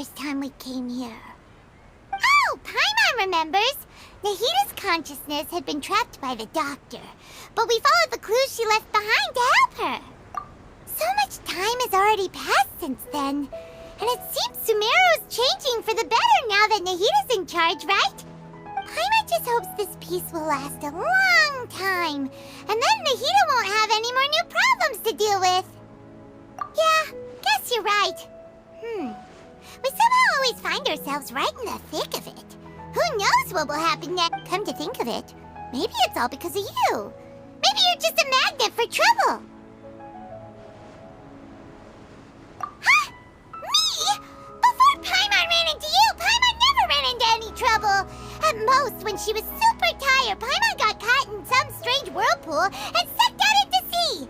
first time we came here. Oh, Paimon remembers! Nahida's consciousness had been trapped by the doctor, but we followed the clues she left behind to help her. So much time has already passed since then, and it seems Sumeru's changing for the better now that Nahida's in charge, right? Paimon just hopes this peace will last a long time, and then Nahida won't have any more new problems to deal with. Yeah, guess you're right. We somehow always find ourselves right in the thick of it. Who knows what will happen next? Come to think of it, maybe it's all because of you. Maybe you're just a magnet for trouble. Huh? Me? Before Paimon ran into you, Paimon never ran into any trouble. At most, when she was super tired, Paimon got caught in some strange whirlpool and sucked out into sea.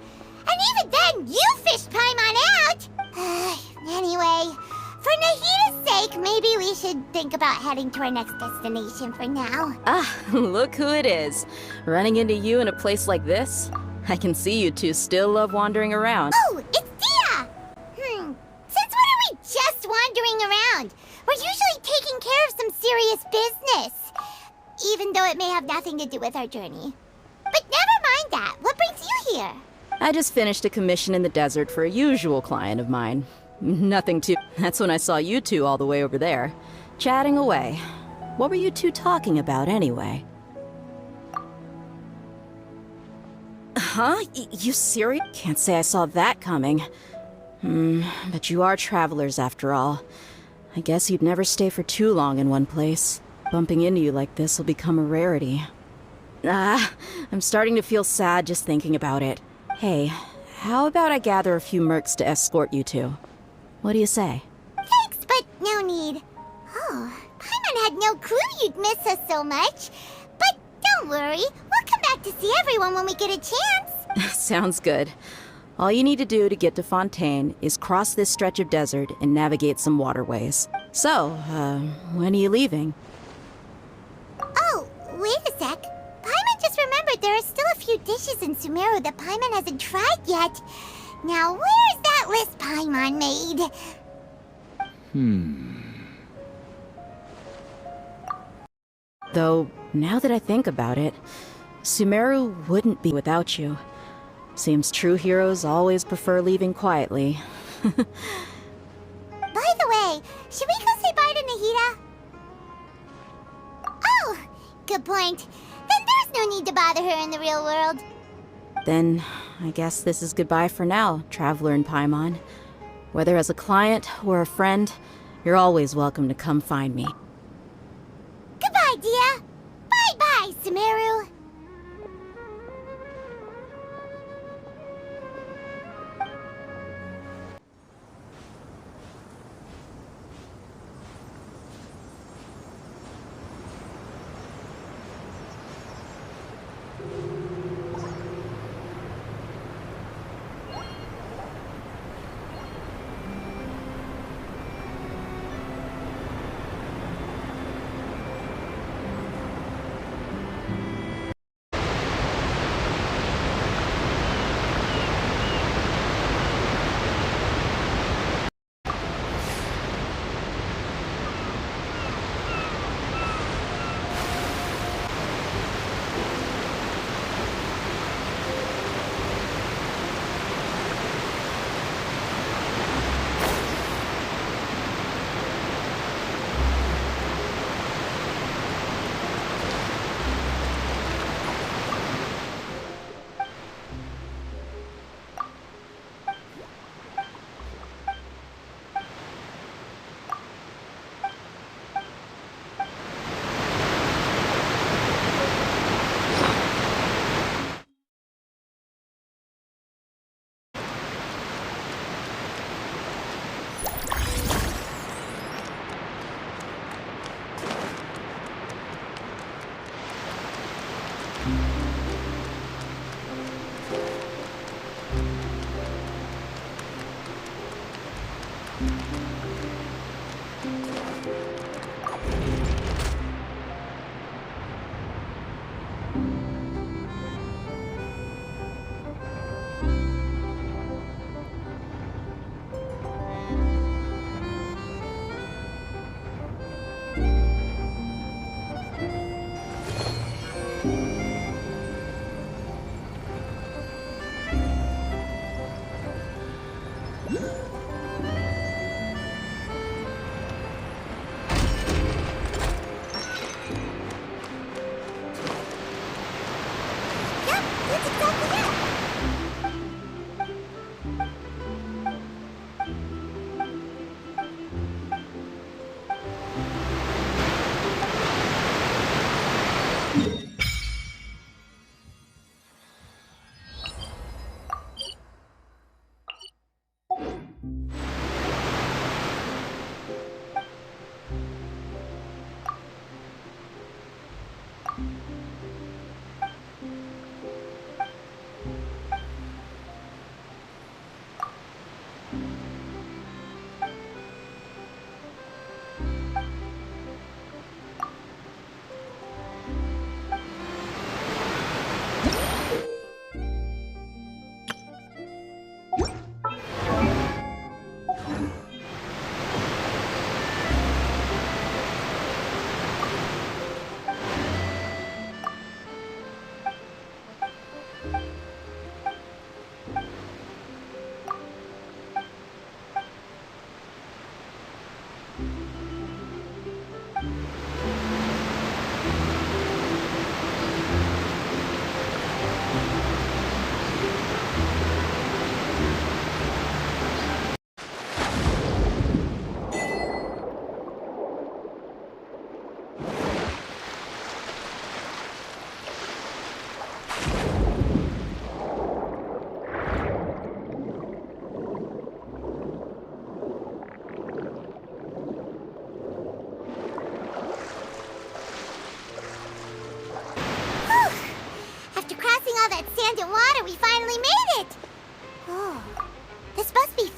And even then, you fished Paimon out! Anyway, for Nahida's sake, maybe we should think about heading to our next destination for now. Ah, look who it is. Running into you in a place like this? I can see you two still love wandering around. Oh, it's Dia! Since when are we just wandering around? We're usually taking care of some serious business. Even though it may have nothing to do with our journey. But never mind that. What brings you here? I just finished a commission in the desert for a usual client of mine. Nothing too... That's when I saw you two all the way over there, chatting away. What were you two talking about, anyway? Huh? You serious? Can't say I saw that coming. But you are travelers, after all. I guess you'd never stay for too long in one place. Bumping into you like this will become a rarity. I'm starting to feel sad just thinking about it. Hey, how about I gather a few mercs to escort you two? What do you say? Thanks, but no need. Oh, Paimon had no clue you'd miss us so much. But don't worry, we'll come back to see everyone when we get a chance. Sounds good. All you need to do to get to Fontaine is cross this stretch of desert and navigate some waterways. So, when are you leaving? Oh, wait a sec. Paimon just remembered there are still a few dishes in Sumeru that Paimon hasn't tried yet. Now, where's that list Paimon made? Though, now that I think about it, Sumeru wouldn't be without you. Seems true heroes always prefer leaving quietly. By the way, should we go say bye to Nahida? Oh, good point. Then there's no need to bother her in the real world. Then, I guess this is goodbye for now, Traveller and Paimon. Whether as a client or a friend, you're always welcome to come find me. Goodbye, Dia. Bye-bye, Sumeru.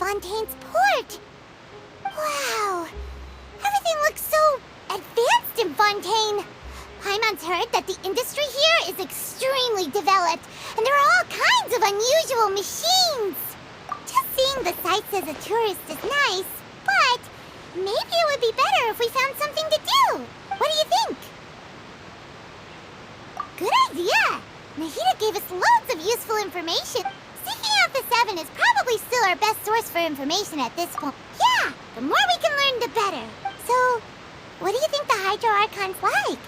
Fontaine's port. Wow, everything looks so advanced in Fontaine. Paimon's heard that the industry here is extremely developed, and there are all kinds of unusual machines. Just seeing the sights as a tourist is nice, but maybe it would be better if we found something to do. What do you think? Good idea! Nahida gave us loads of useful information. Seeking out the Seven is probably still our best source for information at this point. Yeah, the more we can learn, the better. So, what do you think the Hydro Archon's like?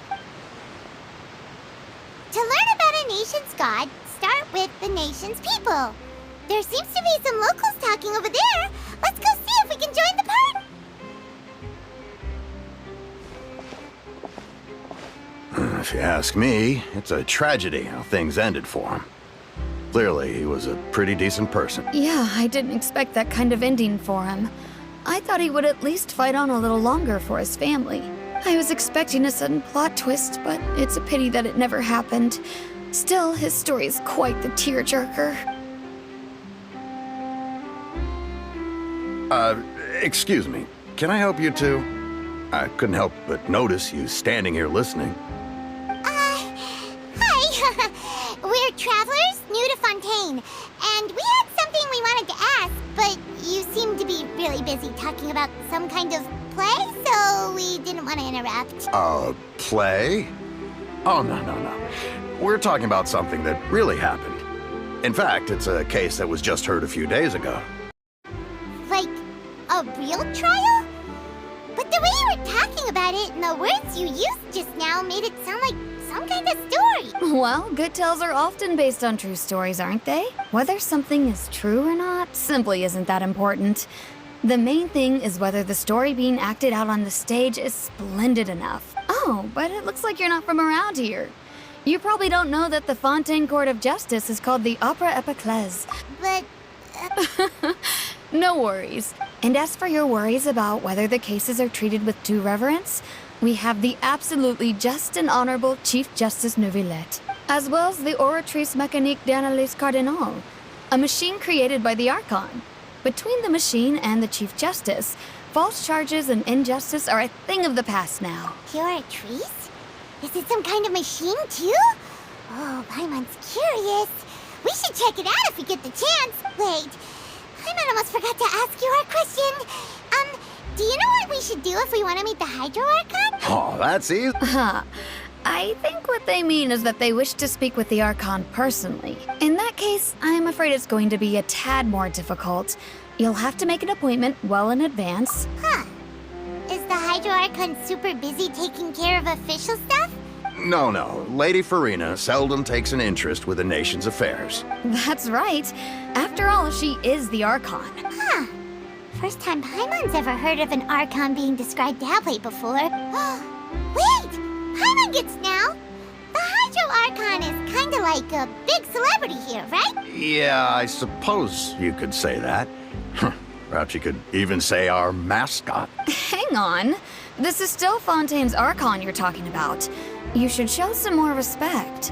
To learn about a nation's god, start with the nation's people. There seems to be some locals talking over there. Let's go see if we can join the party. If you ask me, it's a tragedy how things ended for him. Clearly, he was a pretty decent person. Yeah, I didn't expect that kind of ending for him. I thought he would at least fight on a little longer for his family. I was expecting a sudden plot twist, but it's a pity that it never happened. Still, his story is quite the tearjerker. Excuse me. Can I help you two? I couldn't help but notice you standing here listening. Hi. We're travelers new to Fontaine, and we had something we wanted to ask, but you seem to be really busy talking about some kind of play, so we didn't want to interrupt. Play? Oh, no. We're talking about something that really happened. In fact, it's a case that was just heard a few days ago. Like, a real trial? But the way you were talking about it and the words you used just now made it sound like some kind of story. Well, good tales are often based on true stories, aren't they? Whether something is true or not simply isn't that important. The main thing is whether the story being acted out on the stage is splendid enough. Oh, but it looks like you're not from around here. You probably don't know that the Fontaine Court of Justice is called the Opera Epiclese. But, No worries. And as for your worries about whether the cases are treated with due reverence, we have the absolutely just and honorable Chief Justice Neuvillette, as well as the Oratrice Mécanique d'Analyse Cardinal, a machine created by the Archon. Between the machine and the Chief Justice, false charges and injustice are a thing of the past now. Pure trees? Is it some kind of machine, too? Oh, Paimon's curious. We should check it out if we get the chance. Wait, Paimon almost forgot to ask you our question. Do you know what we should do if we want to meet the Hydro Archon? Oh, that's easy. I think what they mean is that they wish to speak with the Archon personally. In that case, I'm afraid it's going to be a tad more difficult. You'll have to make an appointment well in advance. Huh. Is the Hydro Archon super busy taking care of official stuff? No. Lady Farina seldom takes an interest with the nation's affairs. That's right. After all, she is the Archon. Huh. First time Paimon's ever heard of an Archon being described that way before. Wait! Paimon gets now! The Hydro Archon is kinda like a big celebrity here, right? Yeah, I suppose you could say that. Perhaps you could even say our mascot. Hang on. This is still Fontaine's Archon you're talking about. You should show some more respect.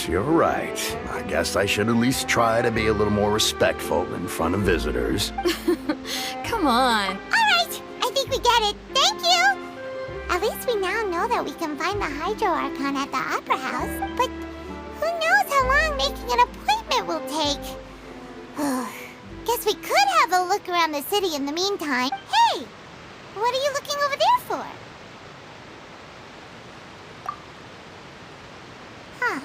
You're right. I guess I should at least try to be a little more respectful in front of visitors. Come on. Alright, I think we get it. Thank you! At least we now know that we can find the Hydro Archon at the Opera House, but who knows how long making an appointment will take. Guess we could have a look around the city in the meantime. Hey! What are you looking over there for? Huh.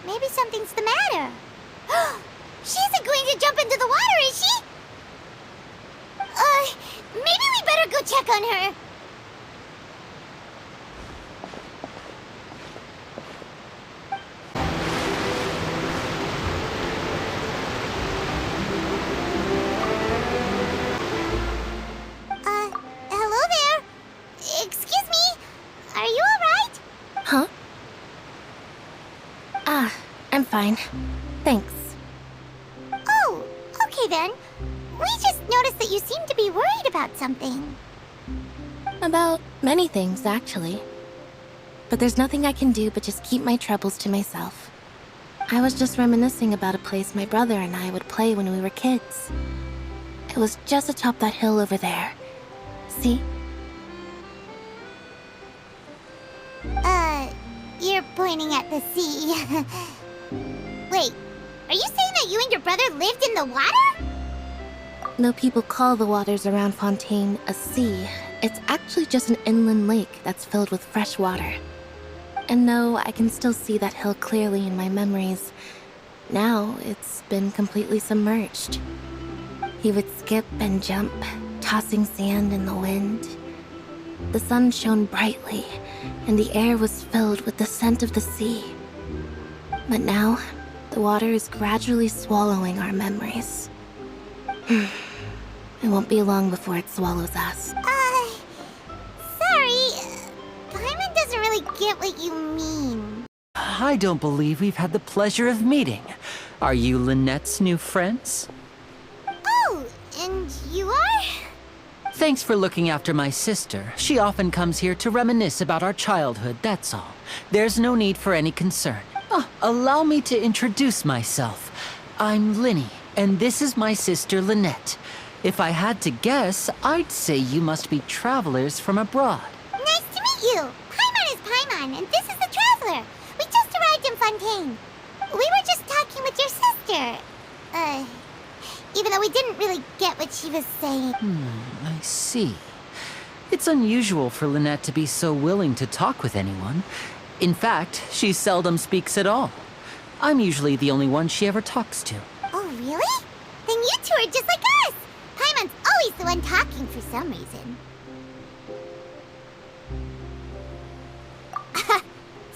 Maybe something's the matter. She isn't going to jump into the water, is she? Maybe we better go check on her. Hello there. Excuse me. Are you alright? Huh? I'm fine. Thanks. Oh, okay then. We just noticed that you seem to be worried about something. About many things, actually. But there's nothing I can do but just keep my troubles to myself. I was just reminiscing about a place my brother and I would play when we were kids. It was just atop that hill over there. See? You're pointing at the sea. Wait, are you saying that you and your brother lived in the water? No people call the waters around Fontaine a sea. It's actually just an inland lake that's filled with fresh water. And no, I can still see that hill clearly in my memories. Now, it's been completely submerged. He would skip and jump, tossing sand in the wind. The sun shone brightly, and the air was filled with the scent of the sea. But now, the water is gradually swallowing our memories. It won't be long before it swallows us. Sorry. Paimon doesn't really get what you mean. I don't believe we've had the pleasure of meeting. Are you Lynette's new friends? Oh, and you are? Thanks for looking after my sister. She often comes here to reminisce about our childhood, that's all. There's no need for any concern. Oh, allow me to introduce myself. I'm Lyney, and this is my sister Lynette. If I had to guess, I'd say you must be travelers from abroad. Nice to meet you. Paimon is Paimon, and this is the Traveller. We just arrived in Fontaine. We were just talking with your sister. Even though we didn't really get what she was saying. I see. It's unusual for Lynette to be so willing to talk with anyone. In fact, she seldom speaks at all. I'm usually the only one she ever talks to. Oh, really? Then you two are just like us. Paimon's always the one talking for some reason.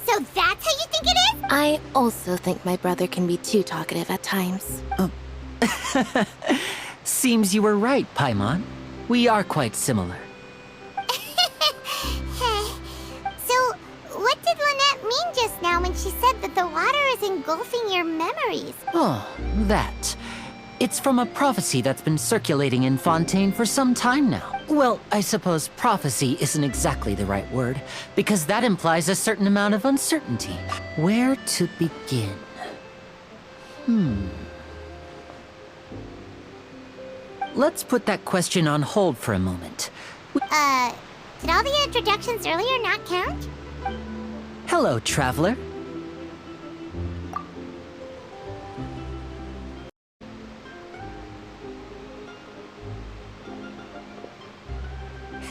So that's how you think it is? I also think my brother can be too talkative at times. Seems you were right, Paimon. We are quite similar. So, what did Lynette mean just now when she said that the water is engulfing your memories? Oh, that. It's from a prophecy that's been circulating in Fontaine for some time now. Well, I suppose prophecy isn't exactly the right word, because that implies a certain amount of uncertainty. Where to begin? Let's put that question on hold for a moment. Did all the introductions earlier not count? Hello, Traveller.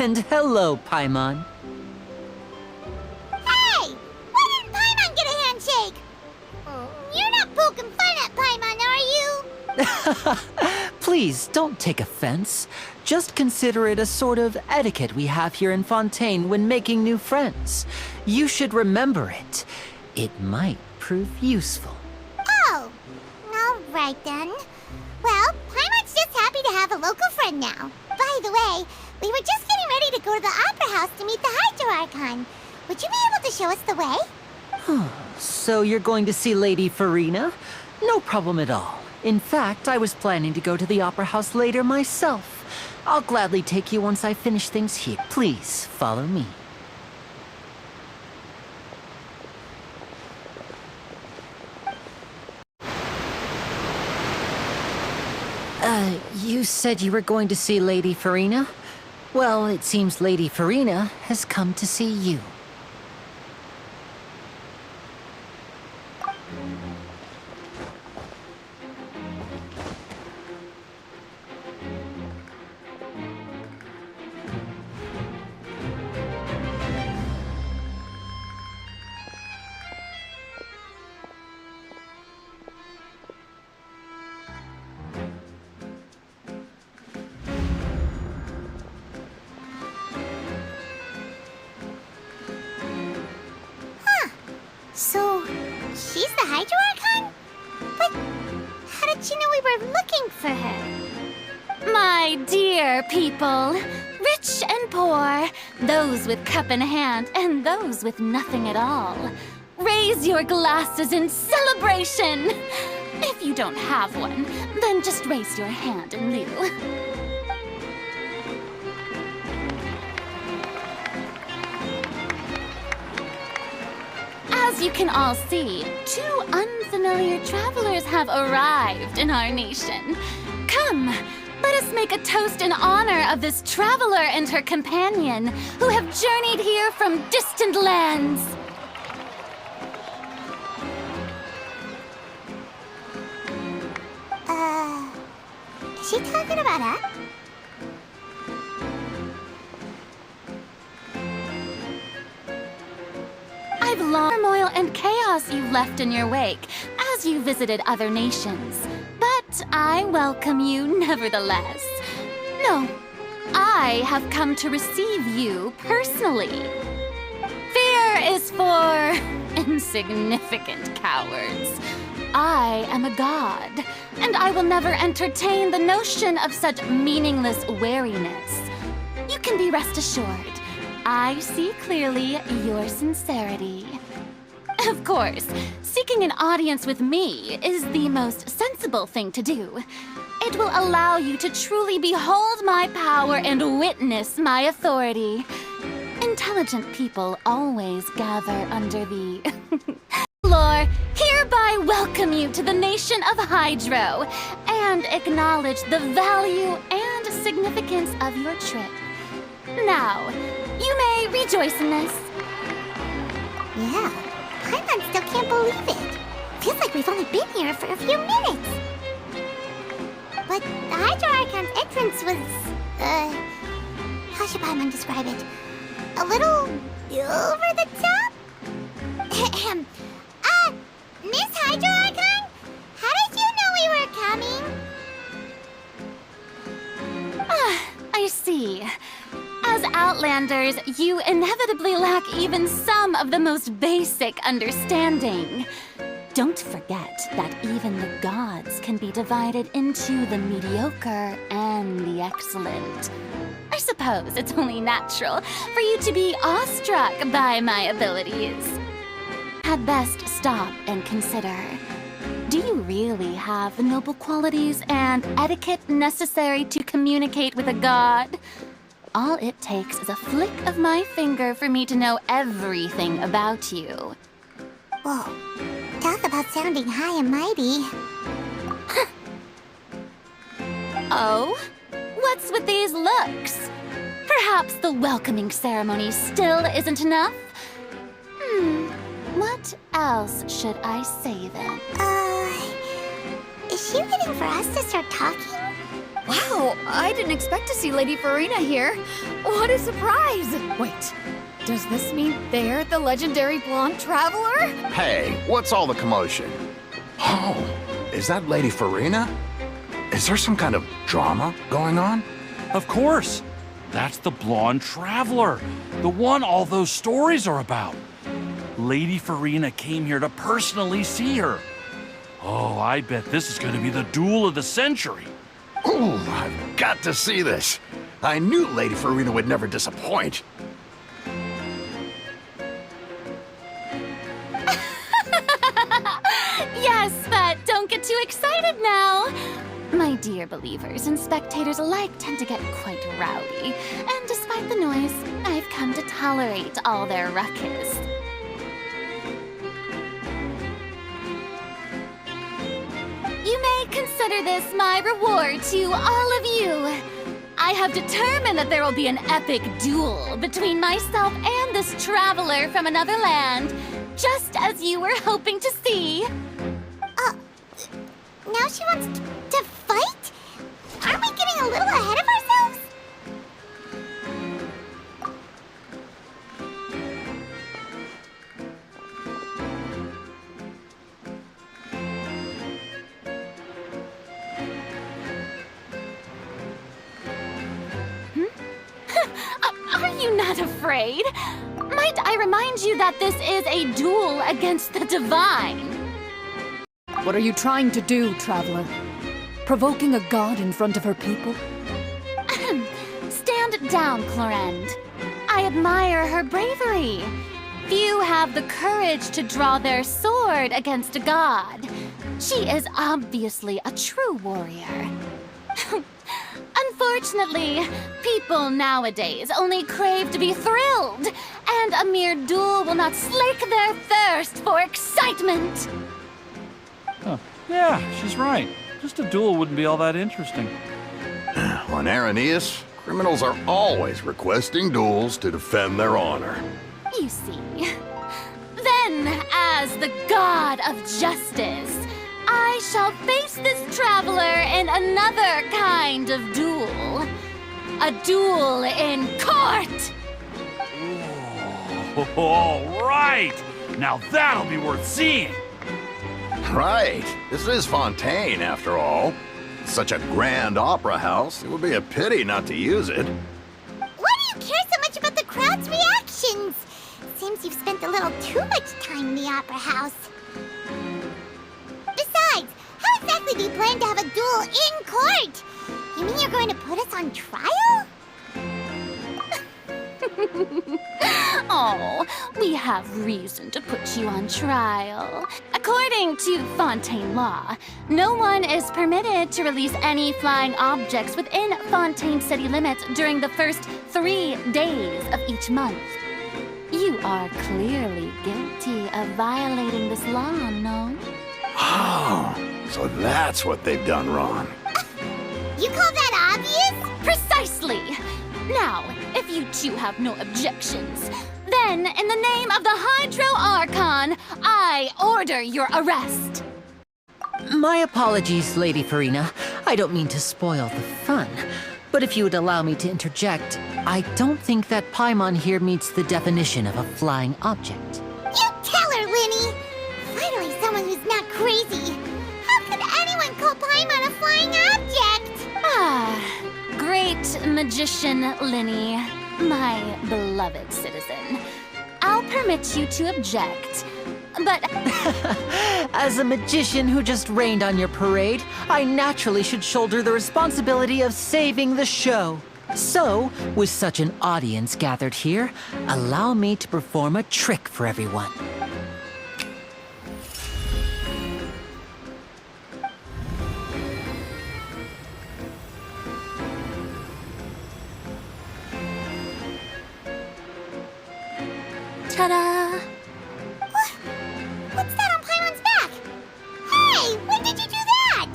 And hello, Paimon. Hey! Why didn't Paimon get a handshake? You're not poking fun at Paimon, are you? Please, don't take offense. Just consider it a sort of etiquette we have here in Fontaine when making new friends. You should remember it. It might prove useful. Oh, all right then. Well, Paimon's just happy to have a local friend now. By the way, we were just getting ready to go to the Opera House to meet the Hydro Archon. Would you be able to show us the way? So you're going to see Lady Farina? No problem at all. In fact, I was planning to go to the Opera House later myself. I'll gladly take you once I finish things here. Please, follow me. You said you were going to see Lady Farina? Well, it seems Lady Farina has come to see you. So, she's the Hydro Archon? But how did she know we were looking for her? My dear people, rich and poor, those with cup in hand and those with nothing at all, raise your glasses in celebration! If you don't have one, then just raise your hand in lieu. As you can all see, two unfamiliar travelers have arrived in our nation. Come, Let us make a toast in honor of this traveler and her companion who have journeyed here from distant lands. Is she talking about us? I've long turmoil and chaos you left in your wake as you visited other nations. But I welcome you nevertheless. No, I have come to receive you personally. Fear is for insignificant cowards. I am a god, and I will never entertain the notion of such meaningless wariness. You can be rest assured, I see clearly your sincerity. Of course, seeking an audience with me is the most sensible thing to do. It will allow you to truly behold my power and witness my authority. Intelligent people always gather under the Lore, hereby welcome you to the nation of Hydro and acknowledge the value and significance of your trip. Now, you may rejoice in this. Yeah, Paimon still can't believe it. Feels like we've only been here for a few minutes. But the Hydro Archon's entrance was, how should Paimon describe it? A little over the top? Miss Hydro Archon? How did you know we were coming? I see. As Outlanders, you inevitably lack even some of the most basic understanding. Don't forget that even the gods can be divided into the mediocre and the excellent. I suppose it's only natural for you to be awestruck by my abilities. Had best stop and consider. Do you really have the noble qualities and etiquette necessary to communicate with a god? All it takes is a flick of my finger for me to know everything about you. Whoa, talk about sounding high and mighty. Oh? What's with these looks? Perhaps the welcoming ceremony still isn't enough? What else should I say then? Is she waiting for us to start talking? Wow, I didn't expect to see Lady Farina here. What a surprise! Wait, does this mean they're the legendary blonde traveler? Hey, what's all the commotion? Oh, is that Lady Farina? Is there some kind of drama going on? Of course. That's the blonde traveler. The one all those stories are about. Lady Farina came here to personally see her. Oh, I bet this is going to be the duel of the century. Ooh, I've got to see this. I knew Lady Farina would never disappoint. Yes, but don't get too excited now. My dear believers and spectators alike tend to get quite rowdy, and despite the noise, I've come to tolerate all their ruckus. You may consider this my reward to all of you. I have determined that there will be an epic duel between myself and this traveler from another land, just as you were hoping to see. Now she wants to fight? Aren't we getting a little ahead of ourselves? Are you not afraid? Might I remind you that this is a duel against the divine? What are you trying to do, traveler? Provoking a god in front of her people? Stand down, Clorend. I admire her bravery. Few have the courage to draw their sword against a god. She is obviously a true warrior. Unfortunately, people nowadays only crave to be thrilled, and a mere duel will not slake their thirst for excitement. Huh. Yeah, she's right. Just a duel wouldn't be all that interesting. On Araneus, criminals are always requesting duels to defend their honor. You see. Then, as the god of justice, I shall face this traveler in another kind of duel. A duel in court! All right! Now that'll be worth seeing! Right. This is Fontaine, after all. Such a grand opera house, it would be a pity not to use it. Why do you care so much about the crowd's reactions? Seems you've spent a little too much time in the opera house. Besides, how exactly do you plan to have a duel in court? You mean you're going to put us on trial? Oh, we have reason to put you on trial. According to Fontaine law, no one is permitted to release any flying objects within Fontaine city limits during the first 3 days of each month. You are clearly guilty of violating this law, no? Oh, so that's what they've done wrong. You call that obvious? Precisely! Now, if you two have no objections, then in the name of the Hydro Archon, I order your arrest. My apologies, Lady Farina. I don't mean to spoil the fun. But if you would allow me to interject, I don't think that Paimon here meets the definition of a flying object. You tell her, Lyney! Finally someone who's not crazy. How could anyone call Paimon a flying object? Ah, great magician Lyney, my beloved citizen. I'll permit you to object, but... As a magician who just rained on your parade, I naturally should shoulder the responsibility of saving the show. So, with such an audience gathered here, allow me to perform a trick for everyone. Ta-da! What's that on Paimon's back? Hey, when did you do that?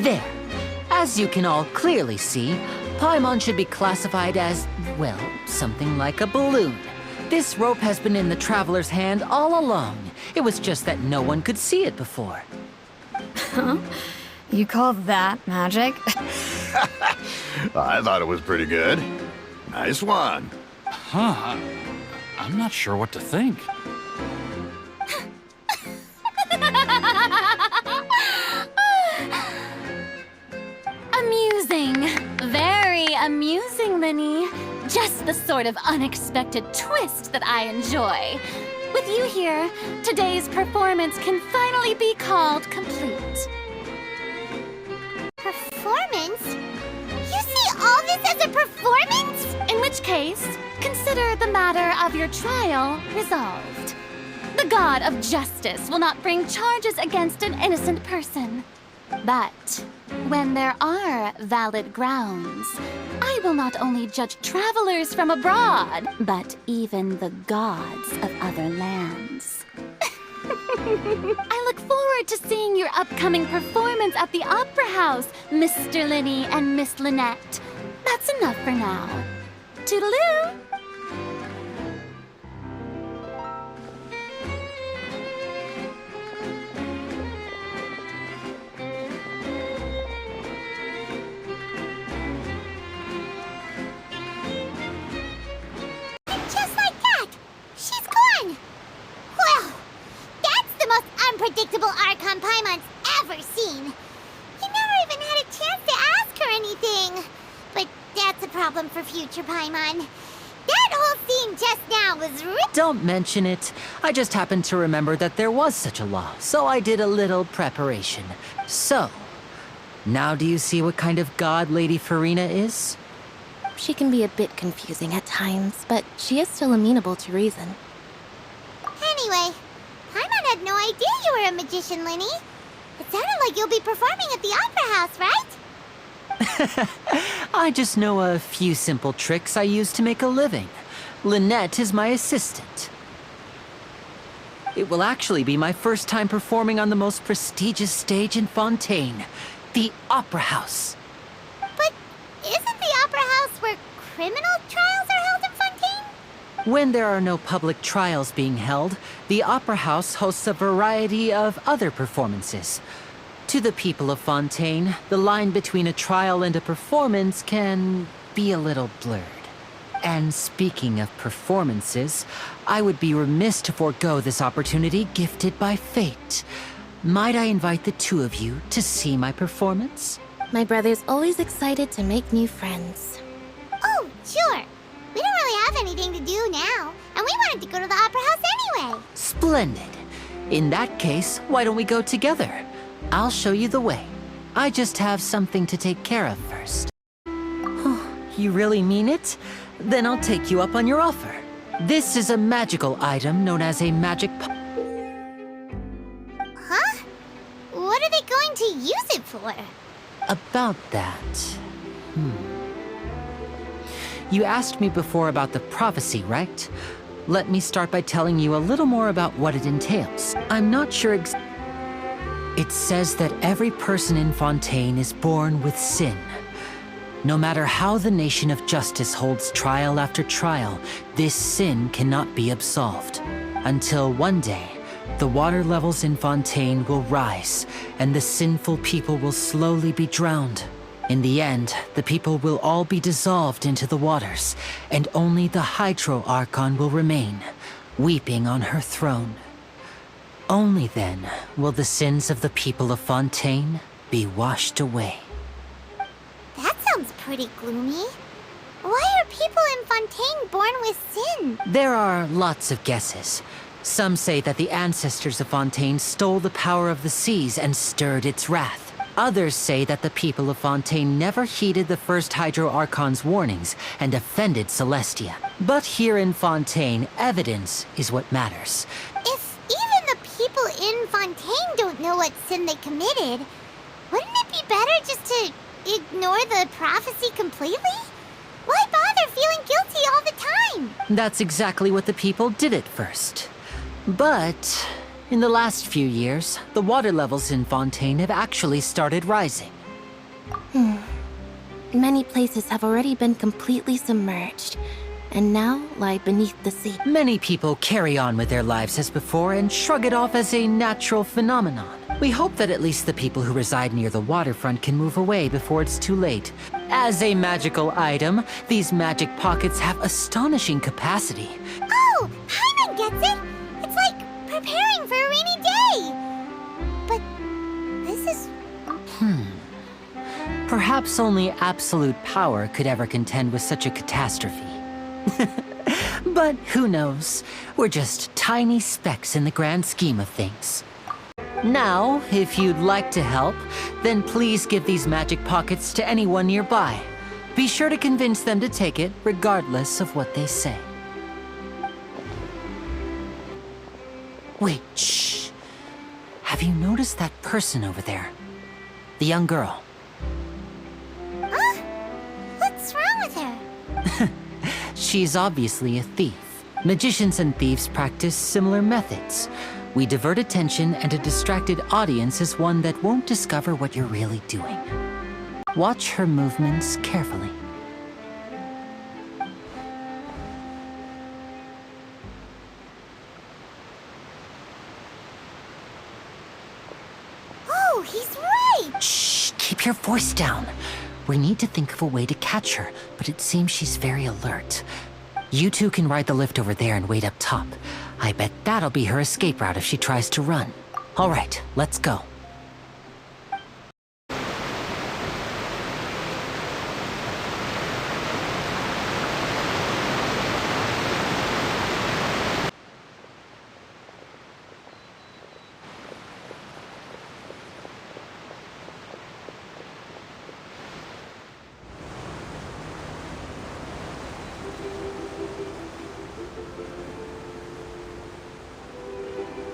There. As you can all clearly see, Paimon should be classified as, well, something like a balloon. This rope has been in the Traveler's hand all along. It was just that no one could see it before. Huh? You call that magic? I thought it was pretty good. Nice one. Huh? I'm not sure what to think. Amusing. Very amusing, Lyney. Just the sort of unexpected twist that I enjoy. With you here, today's performance can finally be called complete. Performance? You see all this as a performance? In which case, consider the matter of your trial resolved. The god of justice will not bring charges against an innocent person. But when there are valid grounds, I will not only judge travelers from abroad, but even the gods of other lands. I look forward to seeing your upcoming performance at the Opera House, Mr. Lyney and Miss Lynette. That's enough for now. Toodaloo! Just like that! She's gone! Well, that's the most unpredictable Archon Paimon's ever seen. You never even had a chance to ask her anything. But that's a problem for future Paimon. That whole scene just now was Don't mention it. I just happened to remember that there was such a law, so I did a little preparation. So, now do you see what kind of god Lady Farina is? She can be a bit confusing at times, but she is still amenable to reason. Anyway, Paimon had no idea you were a magician, Lyney. It sounded like you'll be performing at the Opera House, right? I just know a few simple tricks I use to make a living. Lynette is my assistant. It will actually be my first time performing on the most prestigious stage in Fontaine, the Opera House. But isn't the Opera House where criminal trials are held in Fontaine? When there are no public trials being held, the Opera House hosts a variety of other performances. To the people of Fontaine, the line between a trial and a performance can be a little blurred. And speaking of performances, I would be remiss to forego this opportunity gifted by fate. Might I invite the two of you to see my performance? My brother's always excited to make new friends. Oh, sure. We don't really have anything to do now, and we wanted to go to the Opera House anyway. Splendid. In that case, why don't we go together? I'll show you the way. I just have something to take care of first. You really mean it? Then I'll take you up on your offer. This is a magical item known as a magic Huh? What are they going to use it for? About that... You asked me before about the prophecy, right? Let me start by telling you a little more about what it entails. I'm not sure It says that every person in Fontaine is born with sin. No matter how the nation of justice holds trial after trial, this sin cannot be absolved. Until one day, the water levels in Fontaine will rise, and the sinful people will slowly be drowned. In the end, the people will all be dissolved into the waters, and only the Hydro Archon will remain, weeping on her throne. Only then will the sins of the people of Fontaine be washed away. That sounds pretty gloomy. Why are people in Fontaine born with sin? There are lots of guesses. Some say that the ancestors of Fontaine stole the power of the seas and stirred its wrath. Others say that the people of Fontaine never heeded the first Hydro Archon's warnings and offended Celestia. But here in Fontaine, evidence is what matters. If even the people in Fontaine don't know what sin they committed, wouldn't it be better just to ignore the prophecy completely? Why bother feeling guilty all the time? That's exactly what the people did at first. But in the last few years, the water levels in Fontaine have actually started rising. Many places have already been completely submerged, and now lie beneath the sea. Many people carry on with their lives as before and shrug it off as a natural phenomenon. We hope that at least the people who reside near the waterfront can move away before it's too late. As a magical item, these magic pockets have astonishing capacity. Oh, Paimon gets it! It's like preparing for a rainy day! But this is... Perhaps only absolute power could ever contend with such a catastrophe. But who knows? We're just tiny specks in the grand scheme of things. Now, if you'd like to help, then please give these magic pockets to anyone nearby. Be sure to convince them to take it, regardless of what they say. Wait, shh. Have you noticed that person over there? The young girl. Huh? What's wrong with her? She's obviously a thief. Magicians and thieves practice similar methods. We divert attention, and a distracted audience is one that won't discover what you're really doing. Watch her movements carefully. Oh, he's right! Shh! Keep your voice down. We need to think of a way to catch her, but it seems she's very alert. You two can ride the lift over there and wait up top. I bet that'll be her escape route if she tries to run. All right, let's go.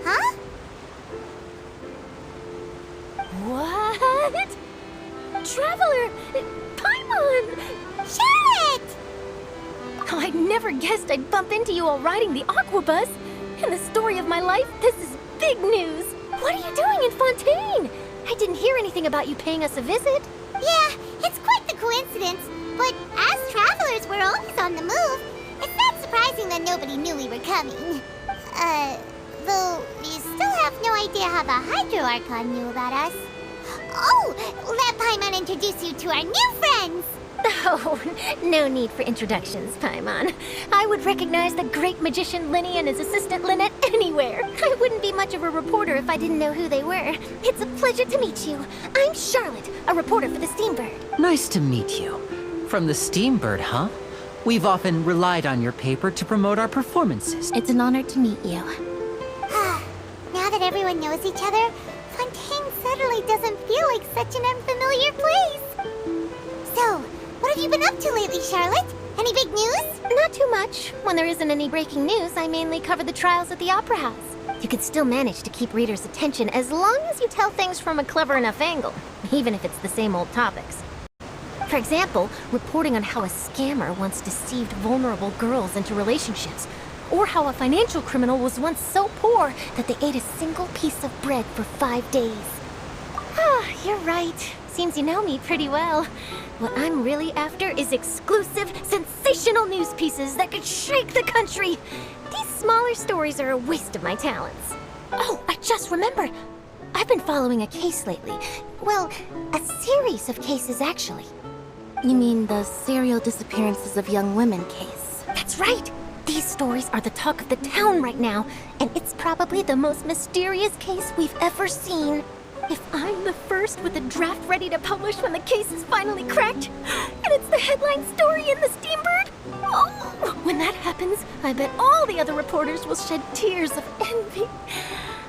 Huh? What? Traveler! Charlotte! Oh, I never guessed I'd bump into you all riding the Aquabus. In the story of my life, this is big news. What are you doing in Fontaine? I didn't hear anything about you paying us a visit. Yeah, it's quite the coincidence, but as travelers, we're always on the move. It's not surprising that nobody knew we were coming. Though we still have no idea how the Hydro Archon knew about us. Oh, let Paimon introduce you to our new friends! Oh, no need for introductions, Paimon. I would recognize the great magician Lyney and his assistant Lynette anywhere. I wouldn't be much of a reporter if I didn't know who they were. It's a pleasure to meet you. I'm Charlotte, a reporter for the Steambird. Nice to meet you. From the Steambird, huh? We've often relied on your paper to promote our performances. It's an honor to meet you. Now that everyone knows each other, Fontaine suddenly doesn't feel like such an unfamiliar place. So, what have you been up to lately, Charlotte? Any big news? Not too much. When there isn't any breaking news, I mainly cover the trials at the Opera House. You can still manage to keep readers' attention as long as you tell things from a clever enough angle, even if it's the same old topics. For example, reporting on how a scammer once deceived vulnerable girls into relationships, or how a financial criminal was once so poor that they ate a single piece of bread for 5 days. Ah, you're right. Seems you know me pretty well. What I'm really after is exclusive, sensational news pieces that could shake the country. These smaller stories are a waste of my talents. Oh, I just remembered. I've been following a case lately. Well, a series of cases, actually. You mean the serial disappearances of young women case? That's right. These stories are the talk of the town right now, and it's probably the most mysterious case we've ever seen. If I'm the first with a draft ready to publish when the case is finally cracked, and it's the headline story in the Steambird, oh, when that happens, I bet all the other reporters will shed tears of envy.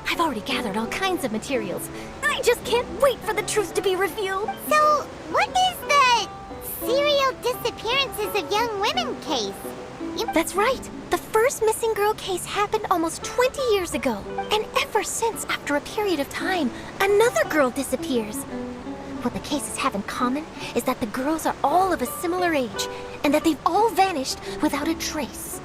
I've already gathered all kinds of materials. I just can't wait for the truth to be revealed. So, what is the serial disappearances of young women case? That's right. The first missing girl case happened almost 20 years ago. And ever since, after a period of time, another girl disappears. What the cases have in common is that the girls are all of a similar age, and that they've all vanished without a trace.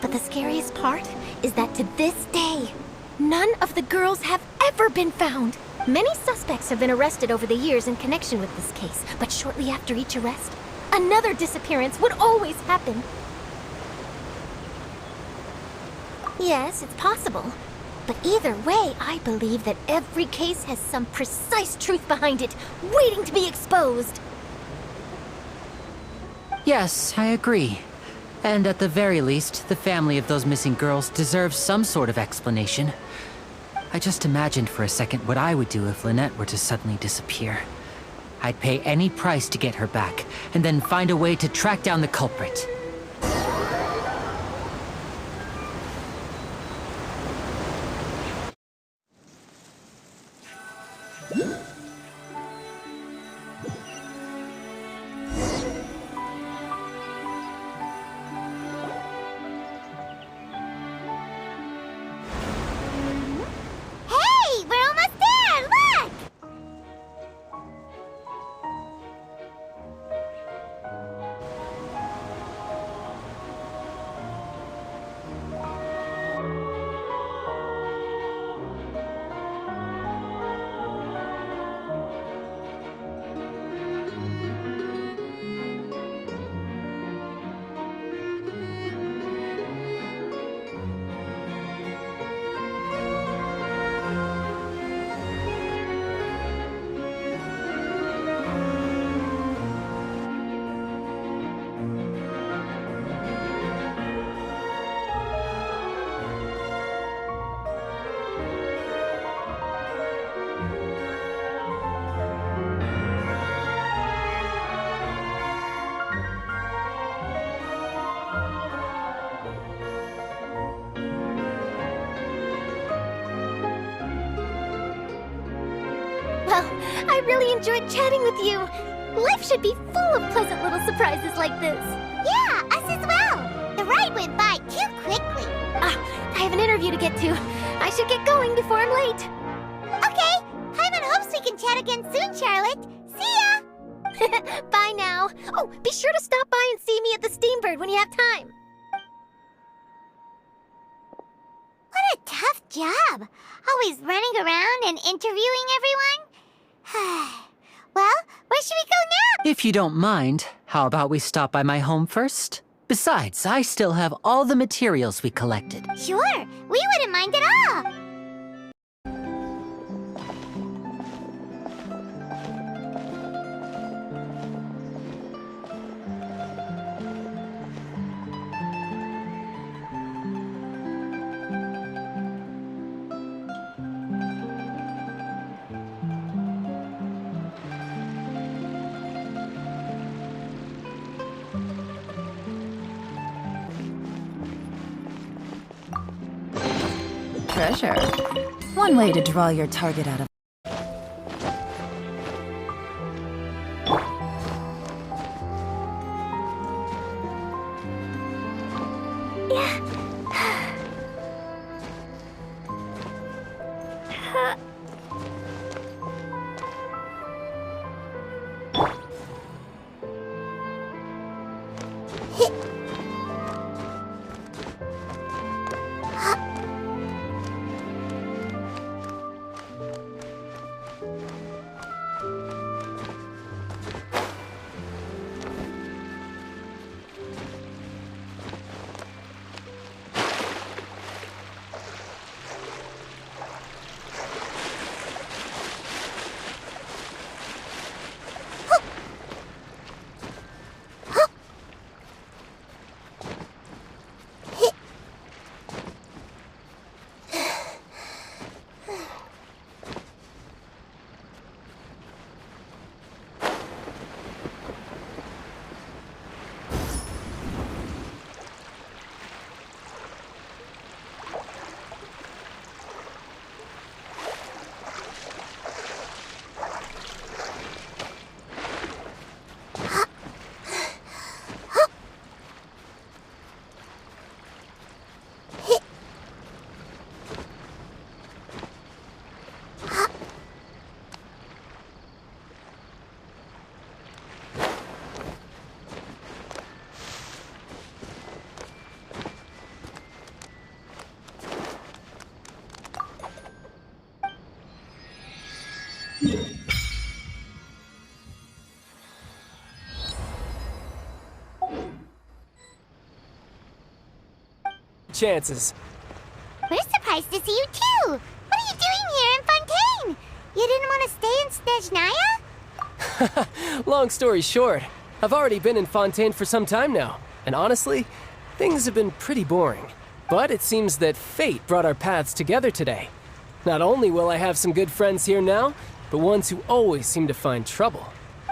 But the scariest part is that to this day, none of the girls have ever been found. Many suspects have been arrested over the years in connection with this case, but shortly after each arrest, another disappearance would always happen. Yes, it's possible. But either way, I believe that every case has some precise truth behind it, waiting to be exposed. Yes, I agree. And at the very least, the family of those missing girls deserves some sort of explanation. I just imagined for a second what I would do if Lynette were to suddenly disappear. I'd pay any price to get her back, and then find a way to track down the culprit. Hey, we're almost there! Look! Well, I really enjoyed chatting with you. Life should be full of pleasant little surprises like this. Yeah, us as well. The ride went by too quickly. I have an interview to get to. I should get going before I'm late. Okay, Paimon hopes we can chat again soon, Charlotte. See ya! Bye now. Oh, be sure to stop by and see me at the Steambird when you have time. What a tough job. Always running around and interviewing everyone. Well, where should we go now? If you don't mind, how about we stop by my home first? Besides, I still have all the materials we collected. Sure, we wouldn't mind at all. Treasure. One way to draw your target out of. Chances. We're surprised to see you too. What are you doing here in Fontaine? You didn't want to stay in Snezhnaya? Long story short, I've already been in Fontaine for some time now, and honestly, things have been pretty boring. But it seems that fate brought our paths together today. Not only will I have some good friends here now, but ones who always seem to find trouble.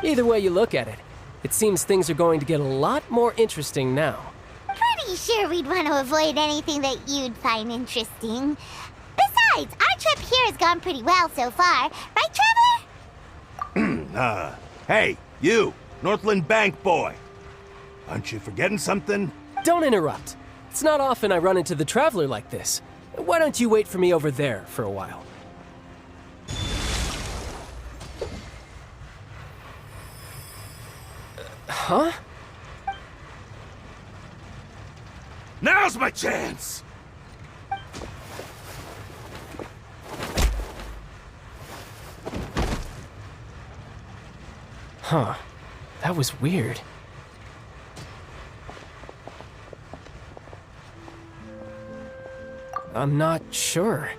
Either way you look at it, it seems things are going to get a lot more interesting now. Pretty sure we'd want to avoid anything that you'd find interesting. Besides, our trip here has gone pretty well so far. Right, Traveller? Hey, you, Northland Bank boy. Aren't you forgetting something? Don't interrupt. It's not often I run into the Traveller like this. Why don't you wait for me over there for a while? Huh? Now's my chance! Huh. That was weird. I'm not sure.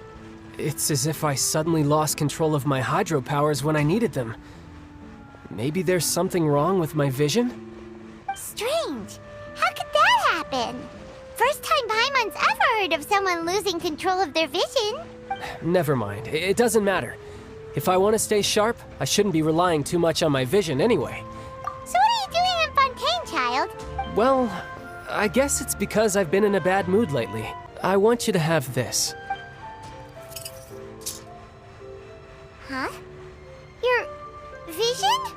It's as if I suddenly lost control of my hydro powers when I needed them. Maybe there's something wrong with my vision? Strange. How could that happen? First time Paimon's ever heard of someone losing control of their vision. Never mind. It doesn't matter. If I want to stay sharp, I shouldn't be relying too much on my vision anyway. So what are you doing in Fontaine, child? Well, I guess it's because I've been in a bad mood lately. I want you to have this. Huh? Your vision?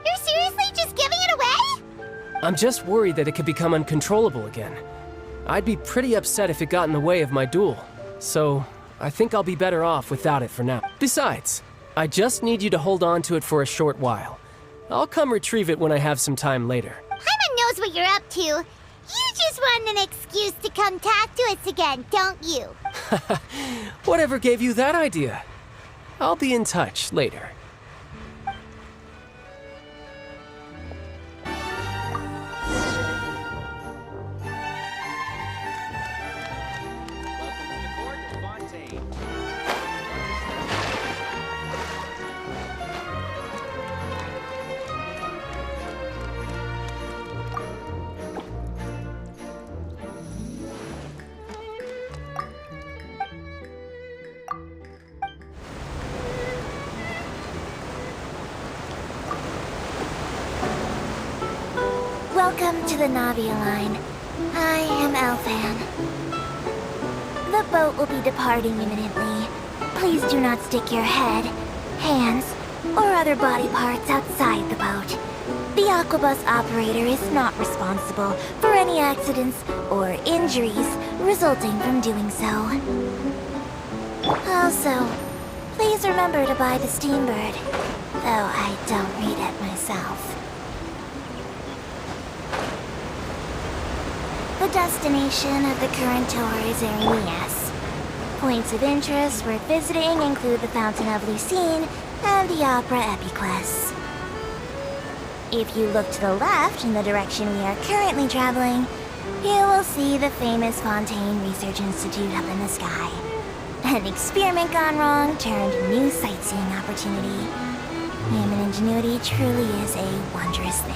You're seriously just giving it away? I'm just worried that it could become uncontrollable again. I'd be pretty upset if it got in the way of my duel. So, I think I'll be better off without it for now. Besides, I just need you to hold on to it for a short while. I'll come retrieve it when I have some time later. Paimon knows what you're up to. You just want an excuse to come talk to us again, don't you? Whatever gave you that idea? I'll be in touch later. Welcome to the Navia line. I am Elfan. The boat will be departing imminently. Please do not stick your head, hands, or other body parts outside the boat. The Aquabus operator is not responsible for any accidents or injuries resulting from doing so. Also, please remember to buy the Steambird, though I don't read it myself. The destination of the current tour is Erinias. Points of interest worth visiting include the Fountain of Lucine and the Opera Epiclese. If you look to the left in the direction we are currently traveling, you will see the famous Fontaine Research Institute up in the sky. An experiment gone wrong turned new sightseeing opportunity. Human ingenuity truly is a wondrous thing.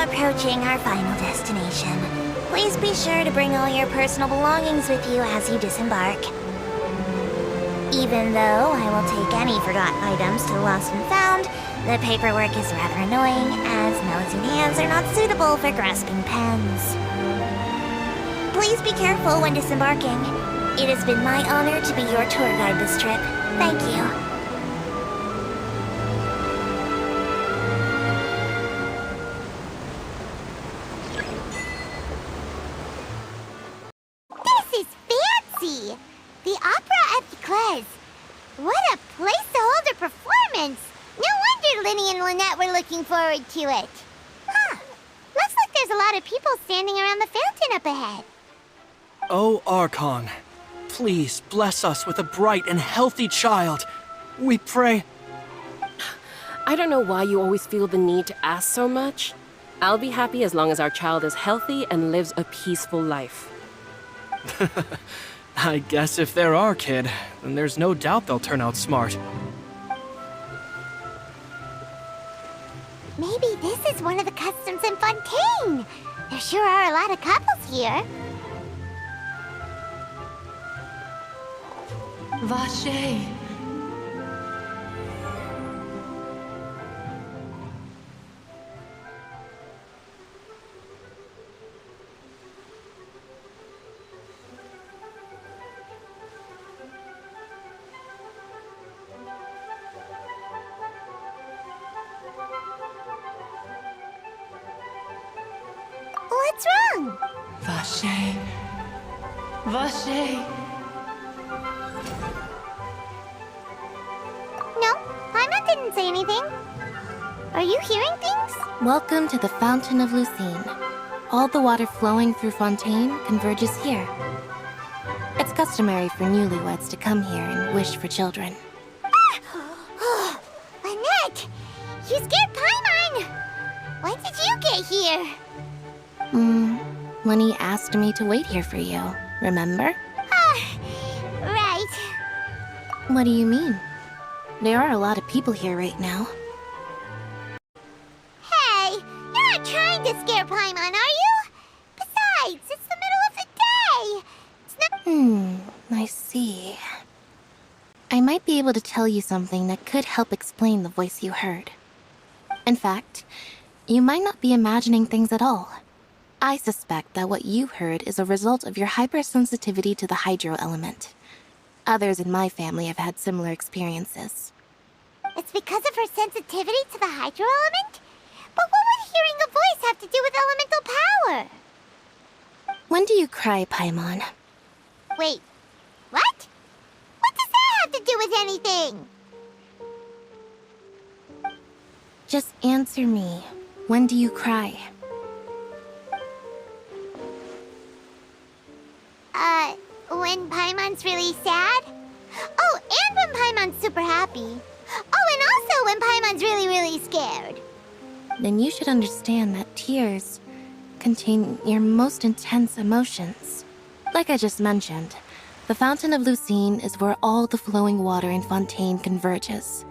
Approaching our final destination. Please be sure to bring all your personal belongings with you as you disembark. Even though I will take any forgotten items to the lost and found, the paperwork is rather annoying, as nosy hands are not suitable for grasping pens. Please be careful when disembarking. It has been my honor to be your tour guide this trip. Thank you. The Opera Epiclese. What a place to hold a performance! No wonder Lyney and Lynette were looking forward to it. Huh. Looks like there's a lot of people standing around the fountain up ahead. Oh, Archon, please bless us with a bright and healthy child. We pray. I don't know why you always feel the need to ask so much. I'll be happy as long as our child is healthy and lives a peaceful life. I guess if they're our kid, then there's no doubt they'll turn out smart. Maybe this is one of the customs in Fontaine. There sure are a lot of couples here. Vache. What's wrong? Vache. Vache. No, Paimon didn't say anything. Are you hearing things? Welcome to the Fountain of Lucine. All the water flowing through Fontaine converges here. It's customary for newlyweds to come here and wish for children. Ah! Lynette! You scared Paimon! When did you get here? Lyney asked me to wait here for you, remember? Right. What do you mean? There are a lot of people here right now. Hey, you're not trying to scare Paimon, are you? Besides, it's the middle of the day. It's not... I see. I might be able to tell you something that could help explain the voice you heard. In fact, you might not be imagining things at all. I suspect that what you heard is a result of your hypersensitivity to the hydro element. Others in my family have had similar experiences. It's because of her sensitivity to the hydro element? But what would hearing a voice have to do with elemental power? When do you cry, Paimon? Wait, what? What does that have to do with anything? Just answer me. When do you cry? When Paimon's really sad? Oh, and when Paimon's super happy. Oh, and also when Paimon's really, really scared. Then you should understand that tears contain your most intense emotions. Like I just mentioned, the Fountain of Lucine is where all the flowing water in Fontaine converges.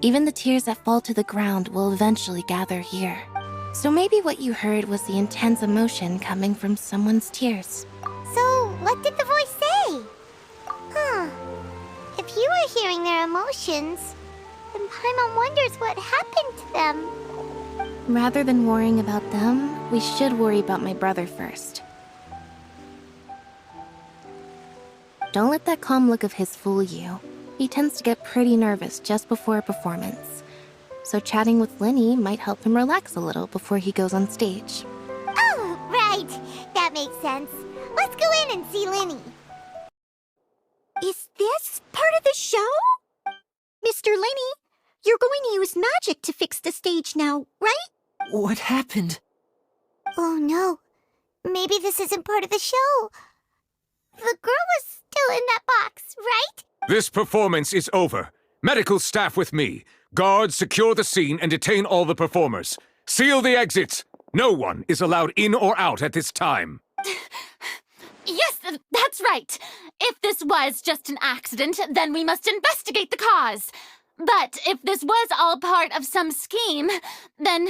Even the tears that fall to the ground will eventually gather here. So maybe what you heard was the intense emotion coming from someone's tears. So, what did the voice say? Huh. If you were hearing their emotions, then Paimon wonders what happened to them. Rather than worrying about them, we should worry about my brother first. Don't let that calm look of his fool you. He tends to get pretty nervous just before a performance. So chatting with Lyney might help him relax a little before he goes on stage. Oh, right. That makes sense. Let's go in and see Lyney. Is this part of the show? Mr. Lyney, you're going to use magic to fix the stage now, right? What happened? Oh no. Maybe this isn't part of the show. The girl was still in that box, right? This performance is over. Medical staff with me. Guards, secure the scene and detain all the performers. Seal the exits. No one is allowed in or out at this time. Yes, that's right. If this was just an accident, then we must investigate the cause. But if this was all part of some scheme, then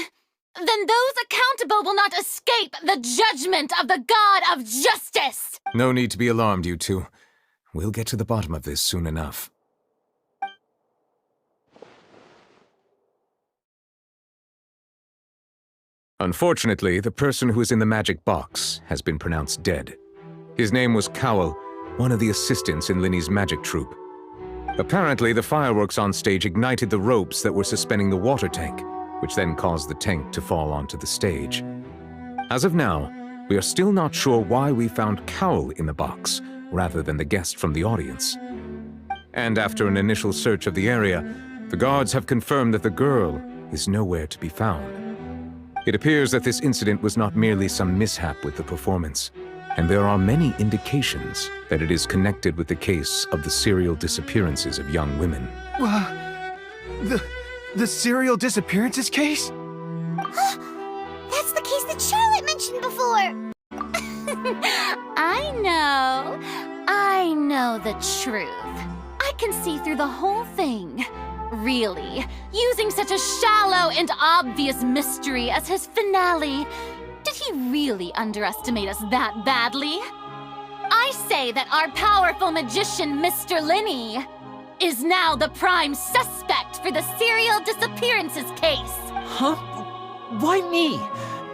those accountable will not escape the judgment of the God of Justice! No need to be alarmed, you two. We'll get to the bottom of this soon enough. Unfortunately, the person who is in the magic box has been pronounced dead. His name was Cowell, one of the assistants in Lyney's magic troupe. Apparently, the fireworks on stage ignited the ropes that were suspending the water tank, which then caused the tank to fall onto the stage. As of now, we are still not sure why we found Cowell in the box, rather than the guest from the audience. And after an initial search of the area, the guards have confirmed that the girl is nowhere to be found. It appears that this incident was not merely some mishap with the performance, and there are many indications that it is connected with the case of the serial disappearances of young women. The serial disappearances case? That's the case that Charlotte mentioned before! I know the truth. I can see through the whole thing. Really, using such a shallow and obvious mystery as his finale. Did he really underestimate us that badly? I say that our powerful magician, Mr. Lyney, is now the prime suspect for the serial disappearances case. Huh? Why me?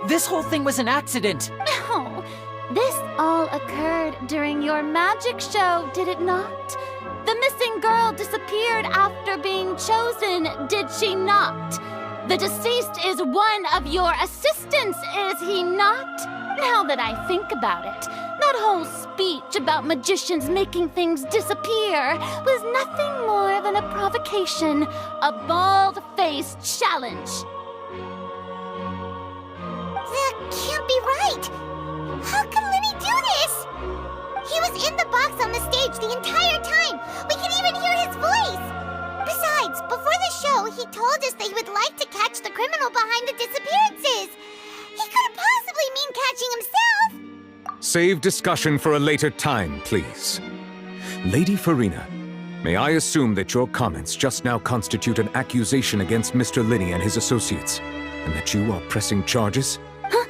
This whole thing was an accident. No, this all occurred during your magic show, did it not? The missing girl disappeared after being chosen, did she not? The deceased is one of your assistants, is he not? Now that I think about it, that whole speech about magicians making things disappear was nothing more than a provocation, a bald-faced challenge. That can't be right! How can Lyney do this? He was in the box on the stage the entire time! We can even hear his voice! Besides, before the show, he told us that he would like to catch the criminal behind the disappearances! He couldn't possibly mean catching himself! Save discussion for a later time, please. Lady Farina, may I assume that your comments just now constitute an accusation against Mr. Lyney and his associates, and that you are pressing charges? Huh?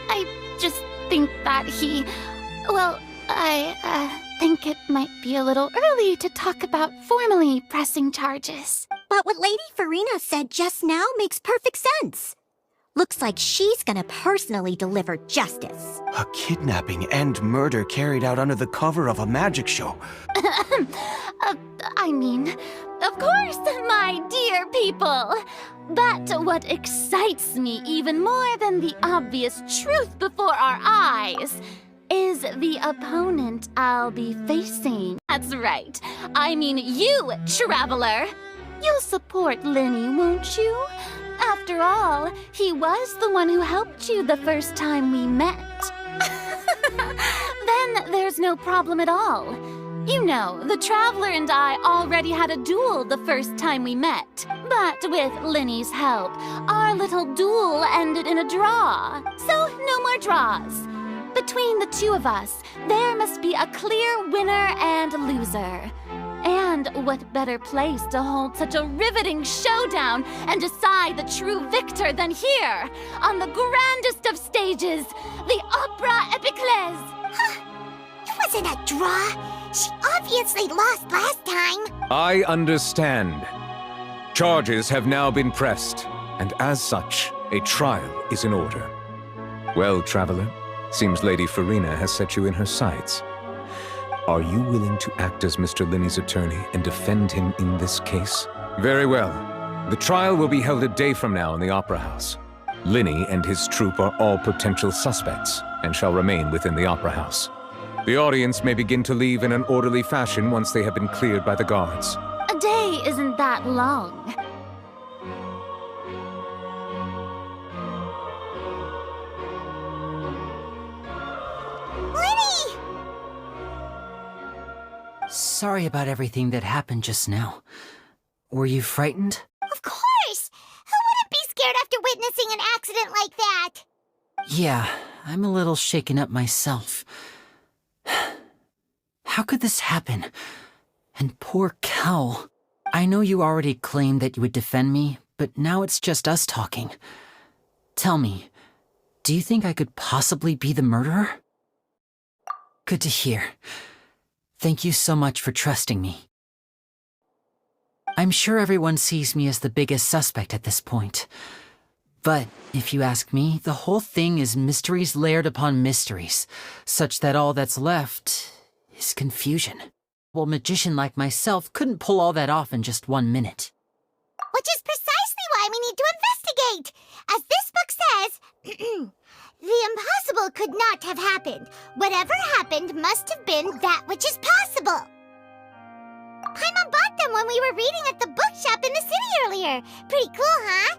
I just think that he... Well, I think it might be a little early to talk about formally pressing charges. But what Lady Farina said just now makes perfect sense. Looks like she's gonna personally deliver justice. A kidnapping and murder carried out under the cover of a magic show. I mean, of course, my dear people. But what excites me even more than the obvious truth before our eyes is the opponent I'll be facing. That's right. I mean you, Traveller. You'll support Lyney, won't you? After all, he was the one who helped you the first time we met. Then there's no problem at all. You know, the Traveller and I already had a duel the first time we met. But with Lyney's help, our little duel ended in a draw. So no more draws. Between the two of us, there must be a clear winner and loser. And what better place to hold such a riveting showdown and decide the true victor than here, on the grandest of stages, the Opera Epiclese. Huh? It wasn't a draw. She obviously lost last time. I understand. Charges have now been pressed, and as such, a trial is in order. Well, Traveller, seems Lady Farina has set you in her sights. Are you willing to act as Mr. Lyney's attorney and defend him in this case? Very well. The trial will be held a day from now in the Opera House. Lyney and his troupe are all potential suspects and shall remain within the Opera House. The audience may begin to leave in an orderly fashion once they have been cleared by the guards. A day isn't that long. Lyney! Sorry about everything that happened just now. Were you frightened? Of course! Who wouldn't be scared after witnessing an accident like that? Yeah, I'm a little shaken up myself. How could this happen? And poor Cal. I know you already claimed that you would defend me, but now it's just us talking. Tell me, do you think I could possibly be the murderer? Good to hear. Thank you so much for trusting me. I'm sure everyone sees me as the biggest suspect at this point. But if you ask me, the whole thing is mysteries layered upon mysteries, such that all that's left is confusion. Well, a magician like myself couldn't pull all that off in just 1 minute. Which is precisely why we need to investigate. As this book says, the impossible could not have happened. Whatever happened must have been that which is possible. Paimon bought them when we were reading at the bookshop in the city earlier. Pretty cool, huh?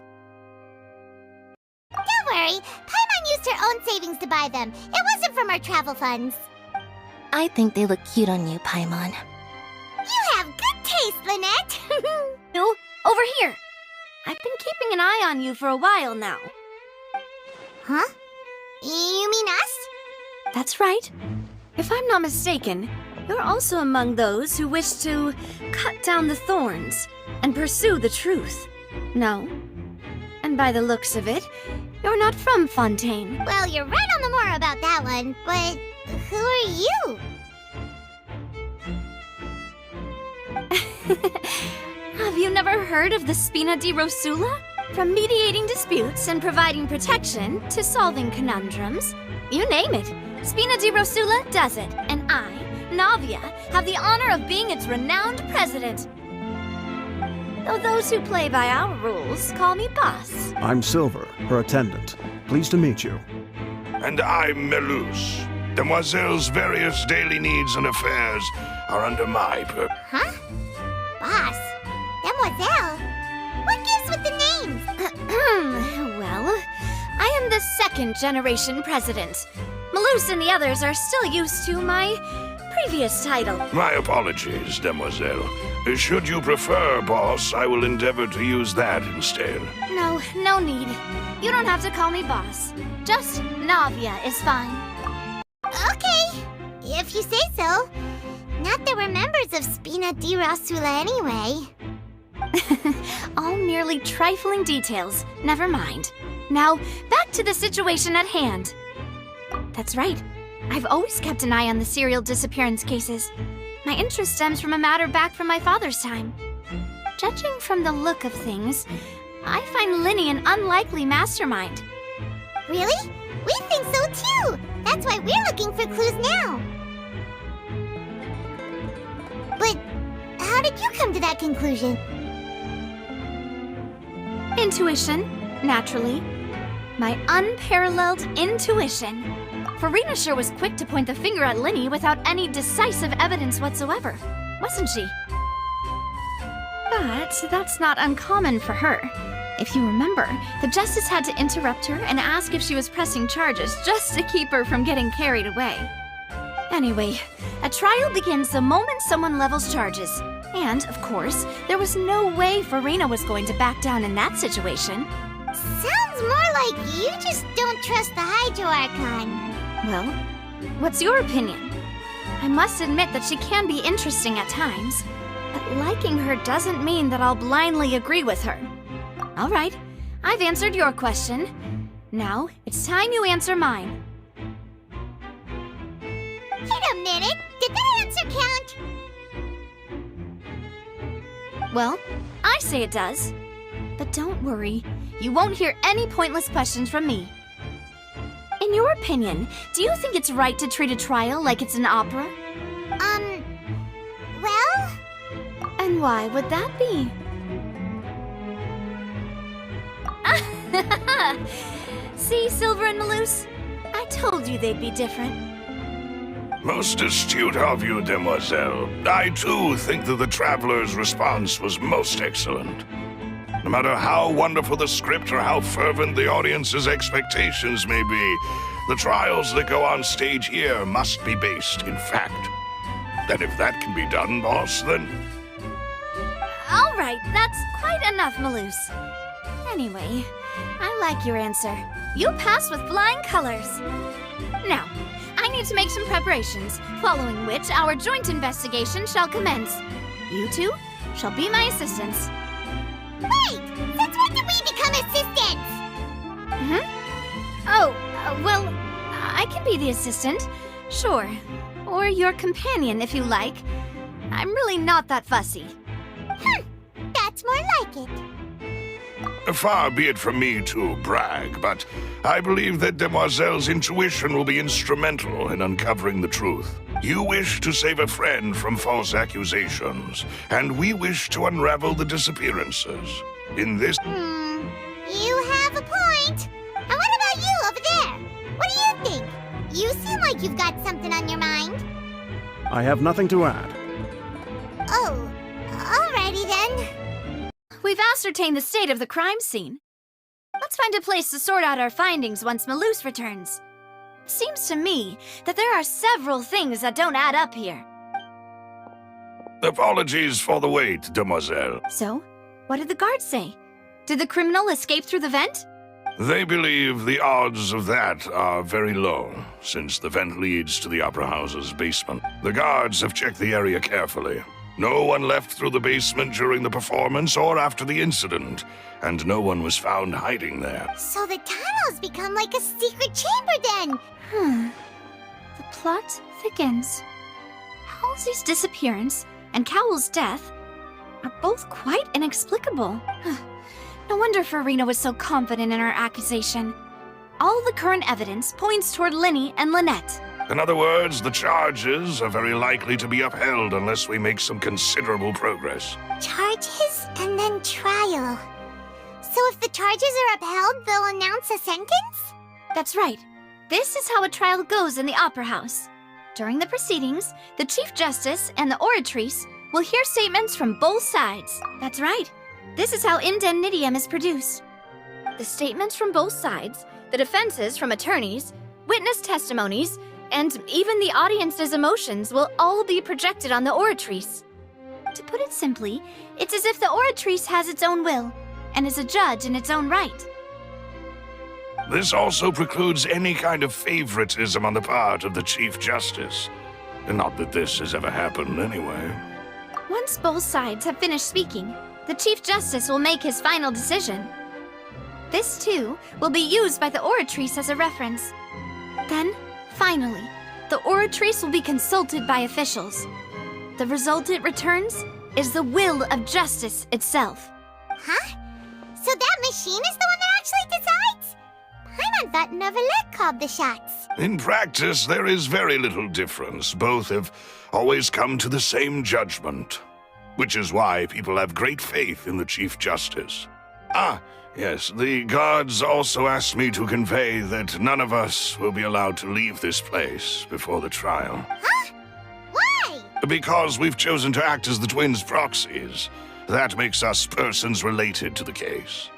Don't worry, Paimon used her own savings to buy them. It wasn't from our travel funds. I think they look cute on you, Paimon. You have good taste, Lynette. No, over here. I've been keeping an eye on you for a while now. Huh? You mean us? That's right. If I'm not mistaken, you're also among those who wish to cut down the thorns and pursue the truth. No? And by the looks of it, you're not from Fontaine. Well, you're right on the more about that one, but who are you? Have you never heard of the Spina di Rosula? From mediating disputes and providing protection to solving conundrums, you name it, Spina di Rosula does it, and I, Navia, have the honor of being its renowned president. Though those who play by our rules call me boss. I'm Silver, her attendant. Pleased to meet you. And I'm Melus. Demoiselle's various daily needs and affairs are under my purview. Huh? Boss? Demoiselle? What gives with the names? Well, I am the second generation president. Melus and the others are still used to my previous title. My apologies, Demoiselle. Should you prefer, boss, I will endeavor to use that instead. No need. You don't have to call me boss. Just Navia is fine. Okay, if you say so. Not that we're members of Spina di Rosula anyway. All merely trifling details. Never mind. Now, back to the situation at hand. That's right. I've always kept an eye on the serial disappearance cases. My interest stems from a matter back from my father's time. Judging from the look of things, I find Lyney an unlikely mastermind. Really? We think so too! That's why we're looking for clues now. But how did you come to that conclusion? Intuition, naturally. My unparalleled intuition. Farina sure was quick to point the finger at Lyney without any decisive evidence whatsoever, wasn't she? But that's not uncommon for her. If you remember, the Justice had to interrupt her and ask if she was pressing charges just to keep her from getting carried away. Anyway, a trial begins the moment someone levels charges. And, of course, there was no way Farina was going to back down in that situation. Sounds more like you just don't trust the Hydro Archon. Well, what's your opinion? I must admit that she can be interesting at times, but liking her doesn't mean that I'll blindly agree with her. All right, I've answered your question. Now, it's time you answer mine. Wait a minute! Did that answer count? Well, I say it does. But don't worry, you won't hear any pointless questions from me. In your opinion, do you think it's right to treat a trial like it's an opera? Well? And why would that be? See, Silver and Maloose? I told you they'd be different. Most astute of you, demoiselle. I too think that the Traveller's response was most excellent. No matter how wonderful the script or how fervent the audience's expectations may be, the trials that go on stage here must be based in fact. And if that can be done, boss, then... All right, that's quite enough, Maloose. Anyway, I like your answer. You passed with flying colors. Now, I need to make some preparations, following which our joint investigation shall commence. You two shall be my assistants. Wait! Since when did we become assistants? Oh, well, I can be the assistant, sure. Or your companion, if you like. I'm really not that fussy. That's more like it. Far be it from me to brag, but I believe that Demoiselle's intuition will be instrumental in uncovering the truth. You wish to save a friend from false accusations, and we wish to unravel the disappearances. In this... You have a point. And what about you over there? What do you think? You seem like you've got something on your mind. I have nothing to add. Oh, alrighty then. We've ascertained the state of the crime scene. Let's find a place to sort out our findings once Maloose returns. Seems to me that there are several things that don't add up here. Apologies for the wait, demoiselle. So, what did the guards say? Did the criminal escape through the vent? They believe the odds of that are very low, since the vent leads to the Opera House's basement. The guards have checked the area carefully. No one left through the basement during the performance or after the incident, and no one was found hiding there. So the tunnels become like a secret chamber then! The plot thickens. Halsey's disappearance and Cowell's death are both quite inexplicable. No wonder Farina was so confident in her accusation. All the current evidence points toward Lyney and Lynette. In other words, the charges are very likely to be upheld unless we make some considerable progress. Charges and then trial. So if the charges are upheld, they'll announce a sentence? That's right. This is how a trial goes in the Opera House. During the proceedings, the Chief Justice and the Oratrice will hear statements from both sides. That's right. This is how indemnitium is produced. The statements from both sides, the defenses from attorneys, witness testimonies, and even the audience's emotions will all be projected on the Oratrice. To put it simply, it's as if the Oratrice has its own will, and is a judge in its own right. This also precludes any kind of favoritism on the part of the Chief Justice. And not that this has ever happened anyway. Once both sides have finished speaking, the Chief Justice will make his final decision. This, too, will be used by the Oratrice as a reference. Then, finally, the Oratrice will be consulted by officials. The result it returns is the will of justice itself. Huh? So So that machine is the one that actually decides? Paimon thought Neuvillette called the shots. In practice, there is very little difference. Both have always come to the same judgment, which is why people have great faith in the Chief Justice. Ah, yes, the guards also asked me to convey that none of us will be allowed to leave this place before the trial. Huh? Why? Because we've chosen to act as the twins' proxies. That makes us persons related to the case.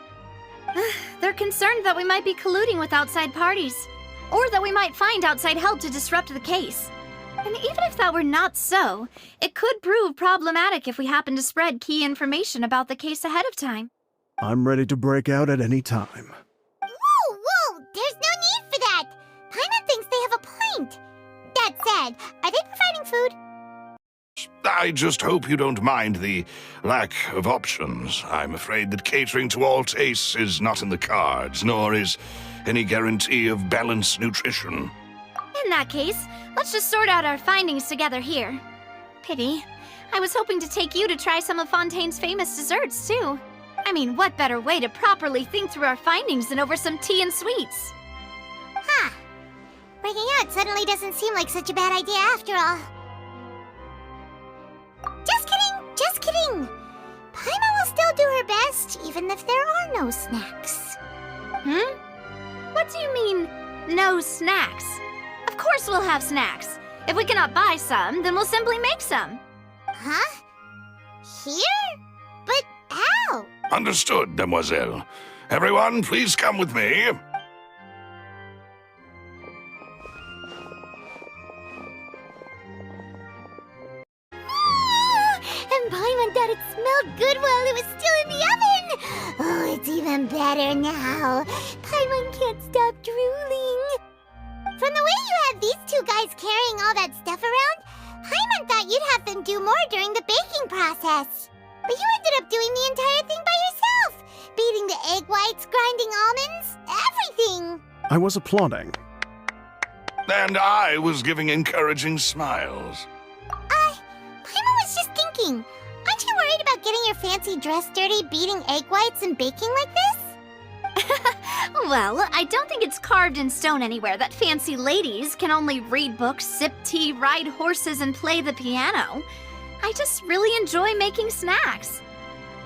They're concerned that we might be colluding with outside parties, or that we might find outside help to disrupt the case. And even if that were not so, it could prove problematic if we happen to spread key information about the case ahead of time. I'm ready to break out at any time. Whoa! There's no need for that! Paimon thinks they have a point. That said, are they providing food? I just hope you don't mind the lack of options. I'm afraid that catering to all tastes is not in the cards, nor is any guarantee of balanced nutrition. In that case, let's just sort out our findings together here. Pity. I was hoping to take you to try some of Fontaine's famous desserts, too. I mean, what better way to properly think through our findings than over some tea and sweets? Huh. Breaking out suddenly doesn't seem like such a bad idea after all. Just kidding! Paimon will still do her best, even if there are no snacks. What do you mean, no snacks? Of course we'll have snacks. If we cannot buy some, then we'll simply make some. Huh? Here? But how? Understood, demoiselle. Everyone, please come with me. And Paimon thought it smelled good while it was still in the oven! Oh, it's even better now. Paimon can't stop drooling. From the way you had these two guys carrying all that stuff around, Paimon thought you'd have them do more during the baking process. But you ended up doing the entire thing by yourself! Beating the egg whites, grinding almonds, everything! I was applauding. And I was giving encouraging smiles. Paimon was just thinking, aren't you worried about getting your fancy dress dirty beating egg whites and baking like this? Well, I don't think it's carved in stone anywhere that fancy ladies can only read books, sip tea, ride horses, and play the piano. I just really enjoy making snacks.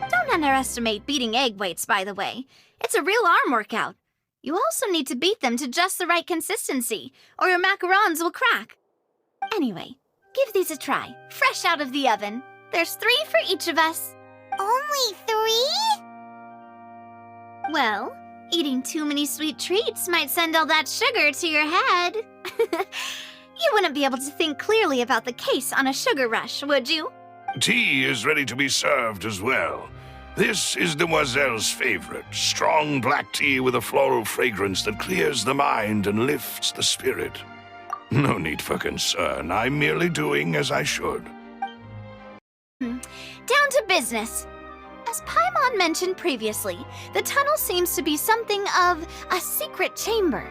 Don't underestimate beating egg whites, by the way. It's a real arm workout. You also need to beat them to just the right consistency, or your macarons will crack. Anyway, give these a try, fresh out of the oven. There's 3 for each of us. Only 3? Well, eating too many sweet treats might send all that sugar to your head. You wouldn't be able to think clearly about the case on a sugar rush, would you? Tea is ready to be served as well. This is Demoiselle's favorite, strong black tea with a floral fragrance that clears the mind and lifts the spirit. No need for concern. I'm merely doing as I should. Down to business. As Paimon mentioned previously, the tunnel seems to be something of a secret chamber.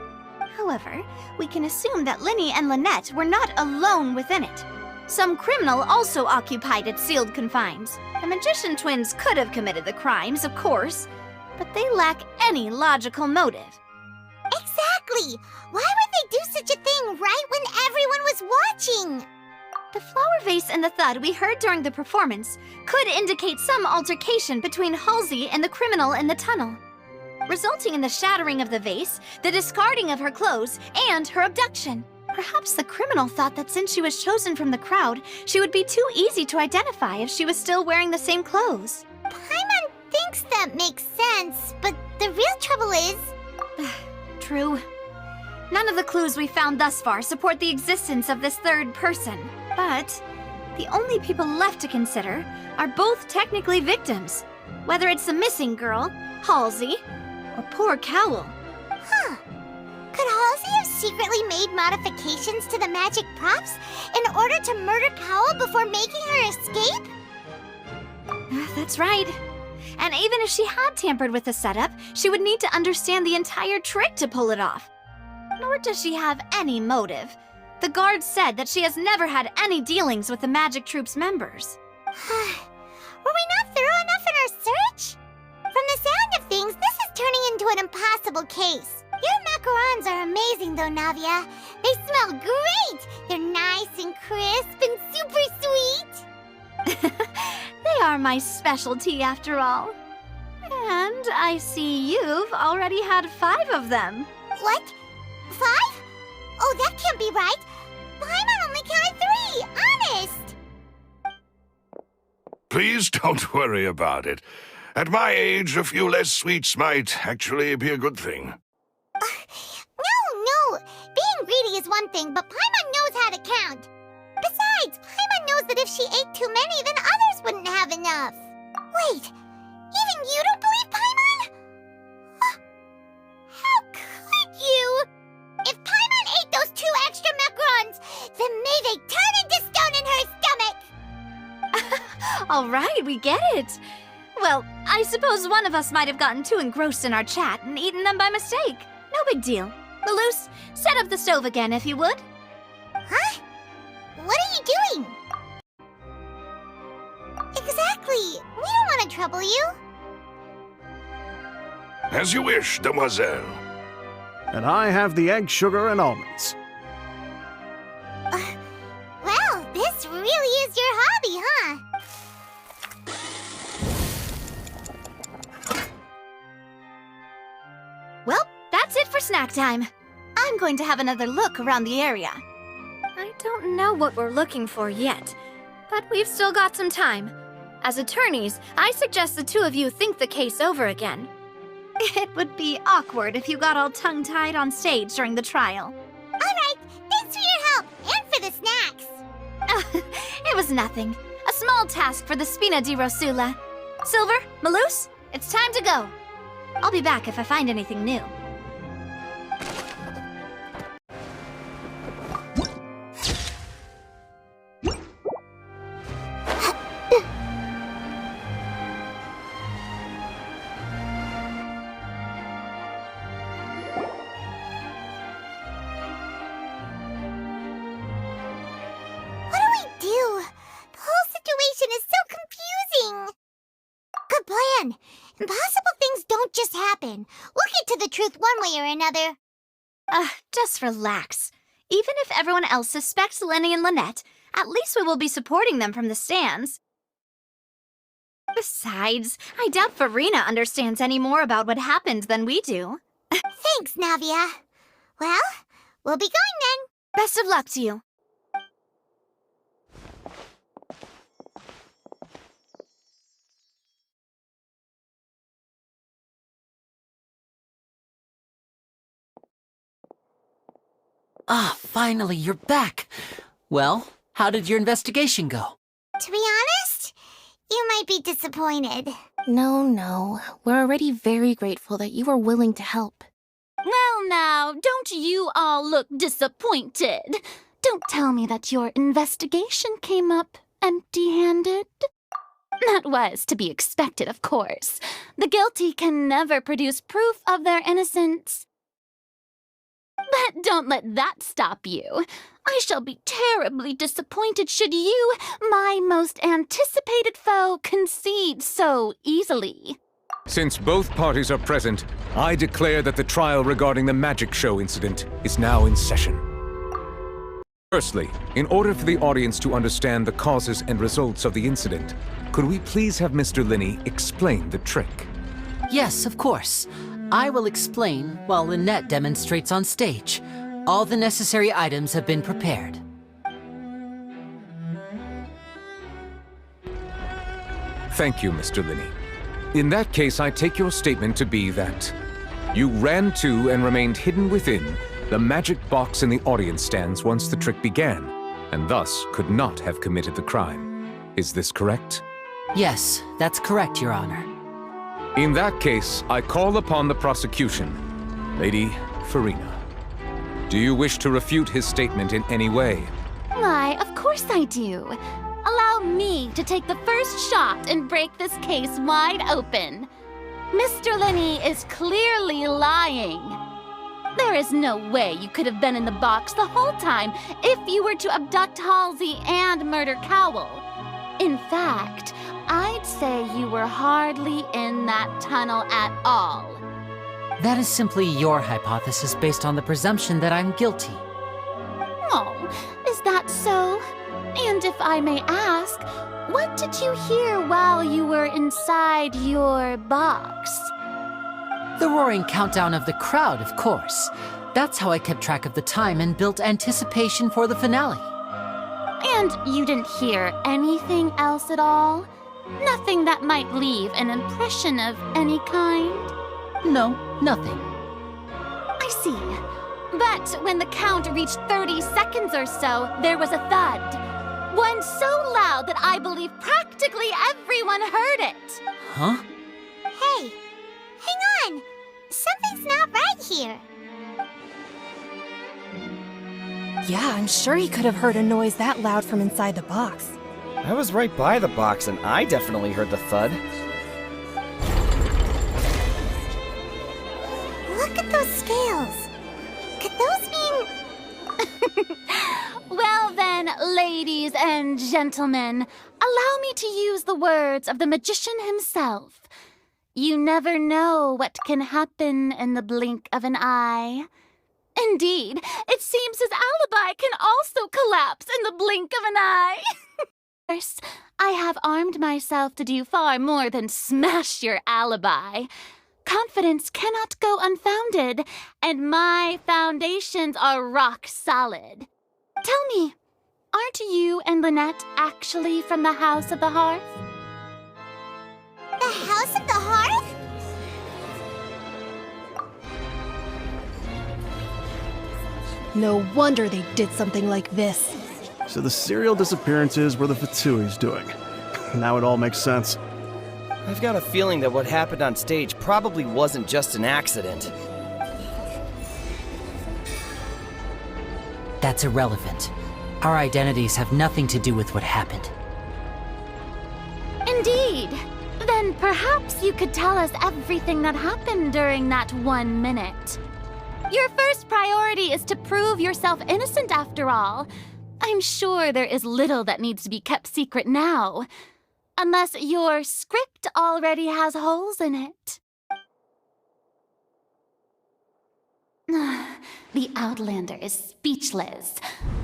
However, we can assume that Lyney and Lynette were not alone within it. Some criminal also occupied its sealed confines. The magician twins could have committed the crimes, of course, but they lack any logical motive. Exactly! Why would they do such a thing right when everyone was watching? The flower vase and the thud we heard during the performance could indicate some altercation between Halsey and the criminal in the tunnel, resulting in the shattering of the vase, the discarding of her clothes, and her abduction. Perhaps the criminal thought that since she was chosen from the crowd, she would be too easy to identify if she was still wearing the same clothes. Paimon thinks that makes sense, but the real trouble is... True. None of the clues we found thus far support the existence of this third person. But the only people left to consider are both technically victims, whether it's the missing girl, Halsey, or poor Cowell. Huh. Could Halsey have secretly made modifications to the magic props in order to murder Cowell before making her escape? That's right. And even if she had tampered with the setup, she would need to understand the entire trick to pull it off. Nor does she have any motive. The guards said that she has never had any dealings with the magic troop's members. Were we not thorough enough in our search? From the sound of things, turning into an impossible case. Your macarons are amazing though, Navia. They smell great! They're nice and crisp and super sweet! They are my specialty after all. And I see you've already had 5 of them. What? 5? Oh, that can't be right. Paimon only counted 3, honest! Please don't worry about it. At my age, a few less sweets might actually be a good thing. No. Being greedy is one thing, but Paimon knows how to count. Besides, Paimon knows that if she ate too many, then others wouldn't have enough. Wait, even you don't believe Paimon? How could you? If Paimon ate those 2 extra macarons, then may they turn into stone in her stomach! All right, we get it. Well, I suppose one of us might have gotten too engrossed in our chat and eaten them by mistake. No big deal. Malus, set up the stove again if you would. Huh? What are you doing? Exactly. We don't want to trouble you. As you wish, demoiselle. And I have the egg, sugar, and almonds. Well, this really is your hobby, huh? Well, that's it for snack time. I'm going to have another look around the area. I don't know what we're looking for yet, but we've still got some time. As attorneys, I suggest the 2 of you think the case over again. It would be awkward if you got all tongue-tied on stage during the trial. All right, thanks for your help, and for the snacks. It was nothing. A small task for the Spina di Rosula. Silver, Malus, it's time to go. I'll be back if I find anything new. Impossible things don't just happen. We'll get to the truth one way or another. Just relax. Even if everyone else suspects Lyney and Lynette, at least we will be supporting them from the stands. Besides, I doubt Farina understands any more about what happened than we do. Thanks, Navia. Well, we'll be going then. Best of luck to you. Finally, you're back. Well, how did your investigation go? To be honest, you might be disappointed. No. We're already very grateful that you were willing to help. Well now, don't you all look disappointed. Don't tell me that your investigation came up empty-handed. That was to be expected, of course. The guilty can never produce proof of their innocence. But don't let that stop you. I shall be terribly disappointed should you, my most anticipated foe, concede so easily. Since both parties are present, I declare that the trial regarding the magic show incident is now in session. Firstly, in order for the audience to understand the causes and results of the incident, could we please have Mr. Lyney explain the trick? Yes, of course. I will explain while Lynette demonstrates on stage. All the necessary items have been prepared. Thank you, Mr. Lyney. In that case, I take your statement to be that you ran to and remained hidden within the magic box in the audience stands once the trick began, and thus could not have committed the crime. Is this correct? Yes, that's correct, Your Honor. In that case, I call upon the prosecution. Lady Farina, do you wish to refute his statement in any way? Why, of course I do. Allow me to take the first shot and break this case wide open. Mr. Lyney is clearly lying. There is no way you could have been in the box the whole time if you were to abduct Halsey and murder Cowell. In fact, I'd say you were hardly in that tunnel at all. That is simply your hypothesis based on the presumption that I'm guilty. Oh, is that so? And if I may ask, what did you hear while you were inside your box? The roaring countdown of the crowd, of course. That's how I kept track of the time and built anticipation for the finale. And you didn't hear anything else at all? Nothing that might leave an impression of any kind? No, nothing. I see. But when the count reached 30 seconds or so, there was a thud. One so loud that I believe practically everyone heard it. Huh? Hey, hang on. Something's not right here. Yeah, I'm sure he could have heard a noise that loud from inside the box. I was right by the box and I definitely heard the thud. Look at those scales. Could those mean... Well then, ladies and gentlemen, allow me to use the words of the magician himself. You never know what can happen in the blink of an eye. Indeed, it seems his alibi can also collapse in the blink of an eye. Of course, I have armed myself to do far more than smash your alibi. Confidence cannot go unfounded, and my foundations are rock solid. Tell me, aren't you and Lynette actually from the House of the Hearth? The House of the Hearth? No wonder they did something like this. So the serial disappearances were the Fatsui's doing. Now it all makes sense. I've got a feeling that what happened on stage probably wasn't just an accident. That's irrelevant. Our identities have nothing to do with what happened. Indeed. Then perhaps you could tell us everything that happened during that 1 minute. Your first priority is to prove yourself innocent after all. I'm sure there is little that needs to be kept secret now. Unless your script already has holes in it. The Outlander is speechless.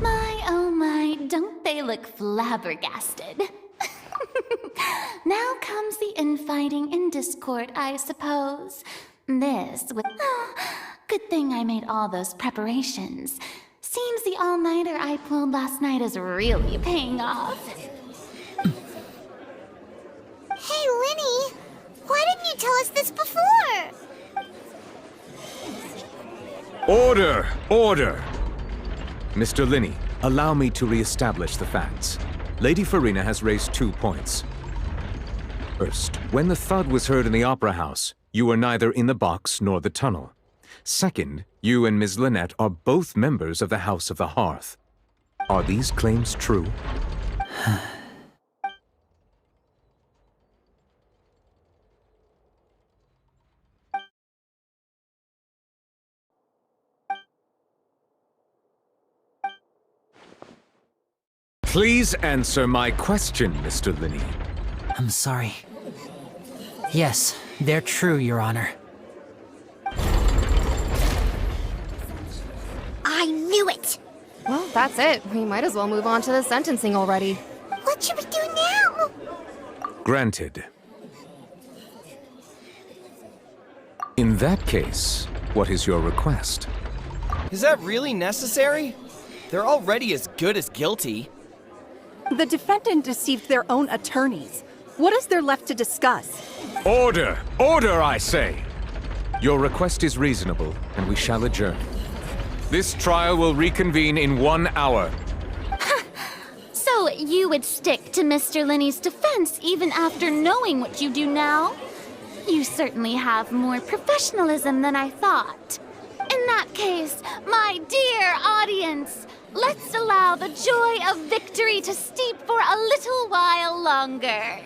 My, oh my, don't they look flabbergasted? Now comes the infighting and discord, I suppose. This with... good thing I made all those preparations. Seems the all-nighter I pulled last night is really paying off. Hey, Lyney! Why didn't you tell us this before? Order! Order! Mr. Lyney, allow me to re-establish the facts. Lady Farina has raised 2 points. First, when the thud was heard in the Opera House, you were neither in the box nor the tunnel. Second, you and Ms. Lynette are both members of the House of the Hearth. Are these claims true? Please answer my question, Mr. Lyney. I'm sorry. Yes, they're true, Your Honor. I knew it! Well, that's it. We might as well move on to the sentencing already. What should we do now? Granted. In that case, what is your request? Is that really necessary? They're already as good as guilty. The defendant deceived their own attorneys. What is there left to discuss? Order! Order, I say! Your request is reasonable, and we shall adjourn. This trial will reconvene in 1 hour. So you would stick to Mr. Lyney's defense even after knowing what you do now? You certainly have more professionalism than I thought. In that case, my dear audience, let's allow the joy of victory to steep for a little while longer.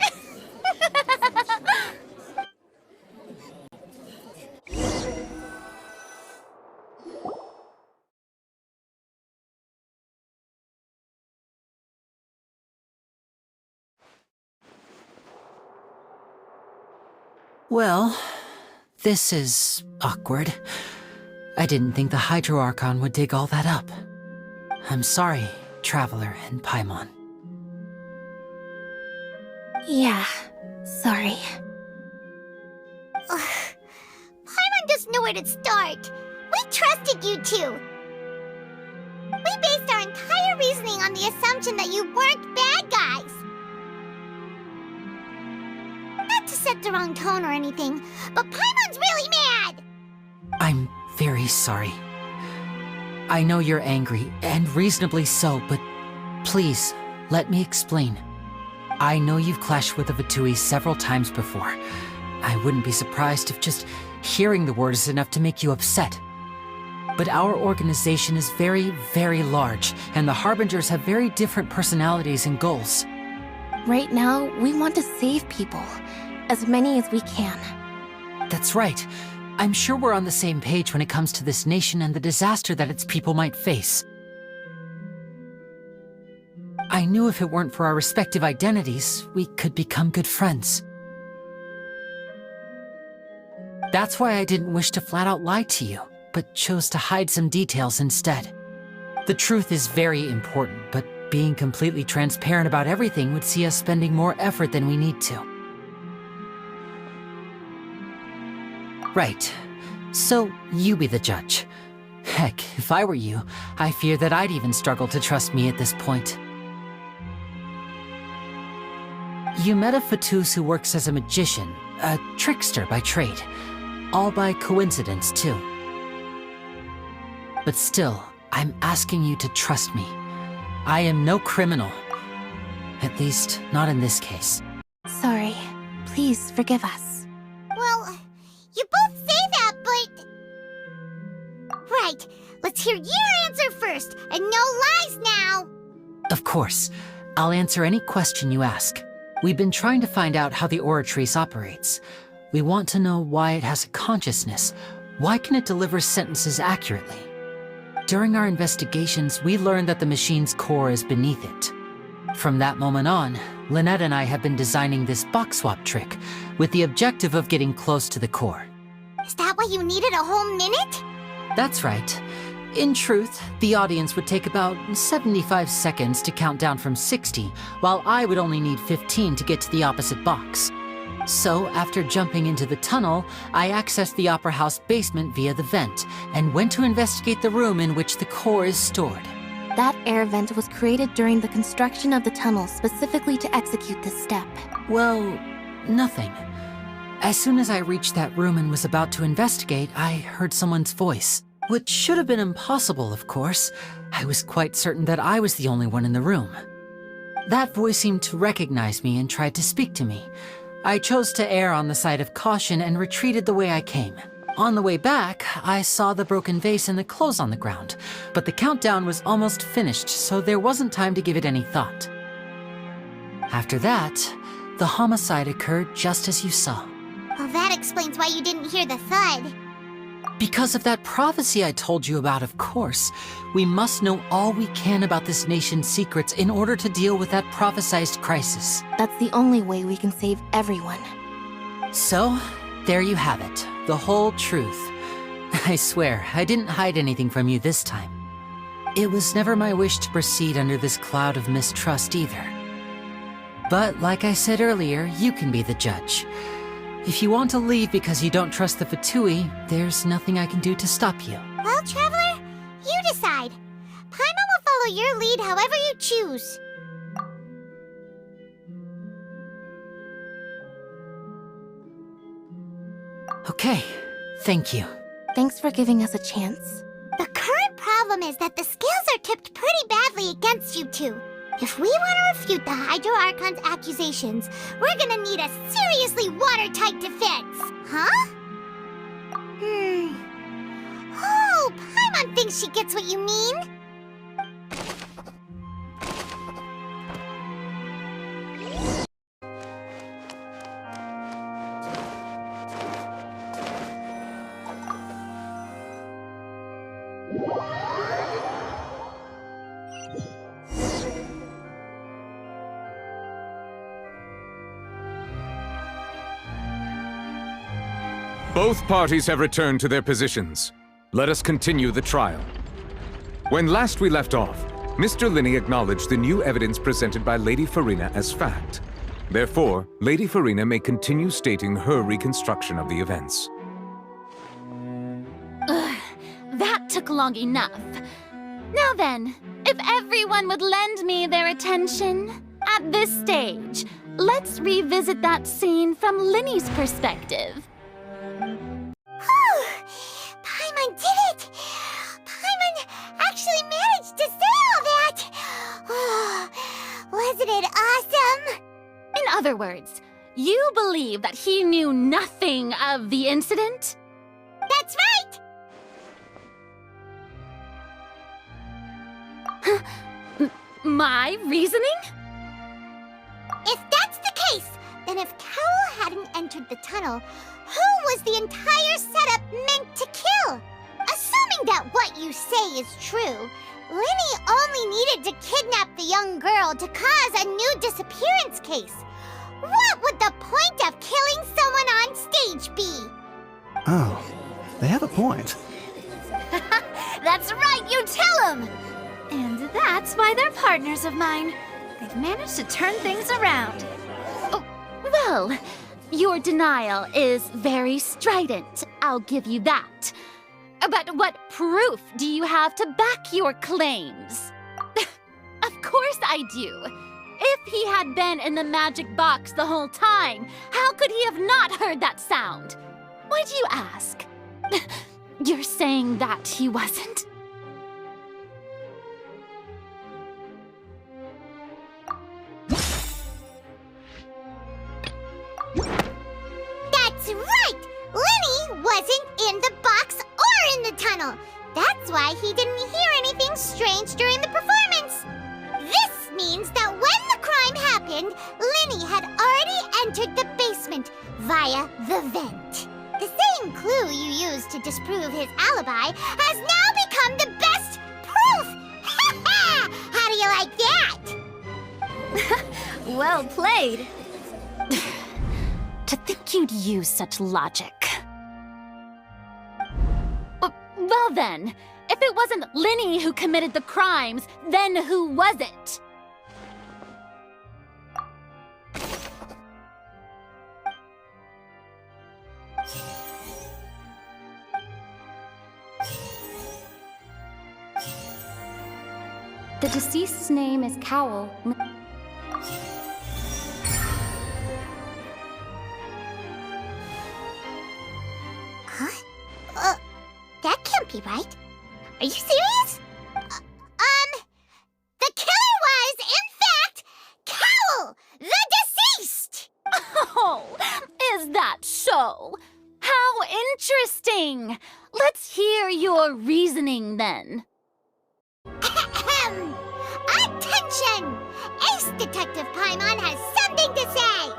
Well, This is awkward. I didn't think the Hydro Archon would dig all that up. I'm sorry, Traveller and Paimon. Yeah, sorry. Paimon doesn't know where to start. We trusted you two. We based our entire reasoning on the assumption that you weren't bad guys. Not to set the wrong tone or anything, but Paimon's really mad! I'm very sorry. I know you're angry, and reasonably so, but please, let me explain. I know you've clashed with the Fatui several times before. I wouldn't be surprised if just hearing the word is enough to make you upset. But our organization is very, very large, and the Harbingers have very different personalities and goals. Right now, we want to save people. As many as we can. That's right. I'm sure we're on the same page when it comes to this nation and the disaster that its people might face. I knew if it weren't for our respective identities, we could become good friends. That's why I didn't wish to flat out lie to you, but chose to hide some details instead. The truth is very important, but being completely transparent about everything would see us spending more effort than we need to. Right. So, you be the judge. Heck, if I were you, I fear that I'd even struggle to trust me at this point. You met a Fatus who works as a magician, a trickster by trade. All by coincidence, too. But still, I'm asking you to trust me. I am no criminal. At least, not in this case. Sorry. Please forgive us. Well, you both say that, but... Right, let's hear your answer first, and no lies now! Of course. I'll answer any question you ask. We've been trying to find out how the Oratrice operates. We want to know why it has a consciousness. Why can it deliver sentences accurately? During our investigations, we learned that the machine's core is beneath it. From that moment on, Lynette and I have been designing this box swap trick, with the objective of getting close to the core. Is that why you needed a whole minute? That's right. In truth, the audience would take about 75 seconds to count down from 60, while I would only need 15 to get to the opposite box. So, after jumping into the tunnel, I accessed the Opera House basement via the vent, and went to investigate the room in which the core is stored. That air vent was created during the construction of the tunnel specifically to execute this step. Well, nothing. As soon as I reached that room and was about to investigate, I heard someone's voice. Which should have been impossible, of course. I was quite certain that I was the only one in the room. That voice seemed to recognize me and tried to speak to me. I chose to err on the side of caution and retreated the way I came. On the way back, I saw the broken vase and the clothes on the ground, but the countdown was almost finished, so there wasn't time to give it any thought. After that, the homicide occurred just as you saw. Well, that explains why you didn't hear the thud. Because of that prophecy I told you about, of course. We must know all we can about this nation's secrets in order to deal with that prophesized crisis. That's the only way we can save everyone. So, there you have it. The whole truth. I swear, I didn't hide anything from you this time. It was never my wish to proceed under this cloud of mistrust either. But like I said earlier, you can be the judge. If you want to leave because you don't trust the Fatui, there's nothing I can do to stop you. Well, Traveler, you decide. Paimon will follow your lead however you choose. Okay, thank you. Thanks for giving us a chance. The current problem is that the scales are tipped pretty badly against you two. If we want to refute the Hydro Archon's accusations, we're gonna need a seriously watertight defense. Huh? Oh, Paimon thinks she gets what you mean. Both parties have returned to their positions. Let us continue the trial. When last we left off, Mr. Lyney acknowledged the new evidence presented by Lady Farina as fact. Therefore, Lady Farina may continue stating her reconstruction of the events. Ugh, that took long enough. Now then, if everyone would lend me their attention, at this stage, let's revisit that scene from Lyney's perspective. Paimon did it! Paimon actually managed to say all that! Oh, wasn't it awesome? In other words, you believe that he knew nothing of the incident? That's right! My reasoning? If that's the case, then if Cowell hadn't entered the tunnel, who was the entire setup meant to kill? Assuming that what you say is true, Lyney only needed to kidnap the young girl to cause a new disappearance case. What would the point of killing someone on stage be? Oh, they have a point. That's right, you tell them! And that's why they're partners of mine. They've managed to turn things around. Oh, well, your denial is very strident, I'll give you that. But what proof do you have to back your claims? Of course I do. If he had been in the magic box the whole time, how could he have not heard that sound? Why do you ask? You're saying that he wasn't? That's right! Lyney wasn't in the box or in the tunnel. That's why he didn't hear anything strange during the performance. This means that when the crime happened, Lyney had already entered the basement via the vent. The same clue you used to disprove his alibi has now become the best proof! How do you like that? Well played. To think you'd use such logic. Well then, if it wasn't Lyney who committed the crimes, then who was it? The deceased's name is Cowell. Huh? That can't be right. Are you serious? The killer was, in fact, Cowell, the deceased! Oh, is that so? How interesting! Let's hear your reasoning then. Attention! Ace Detective Paimon has something to say!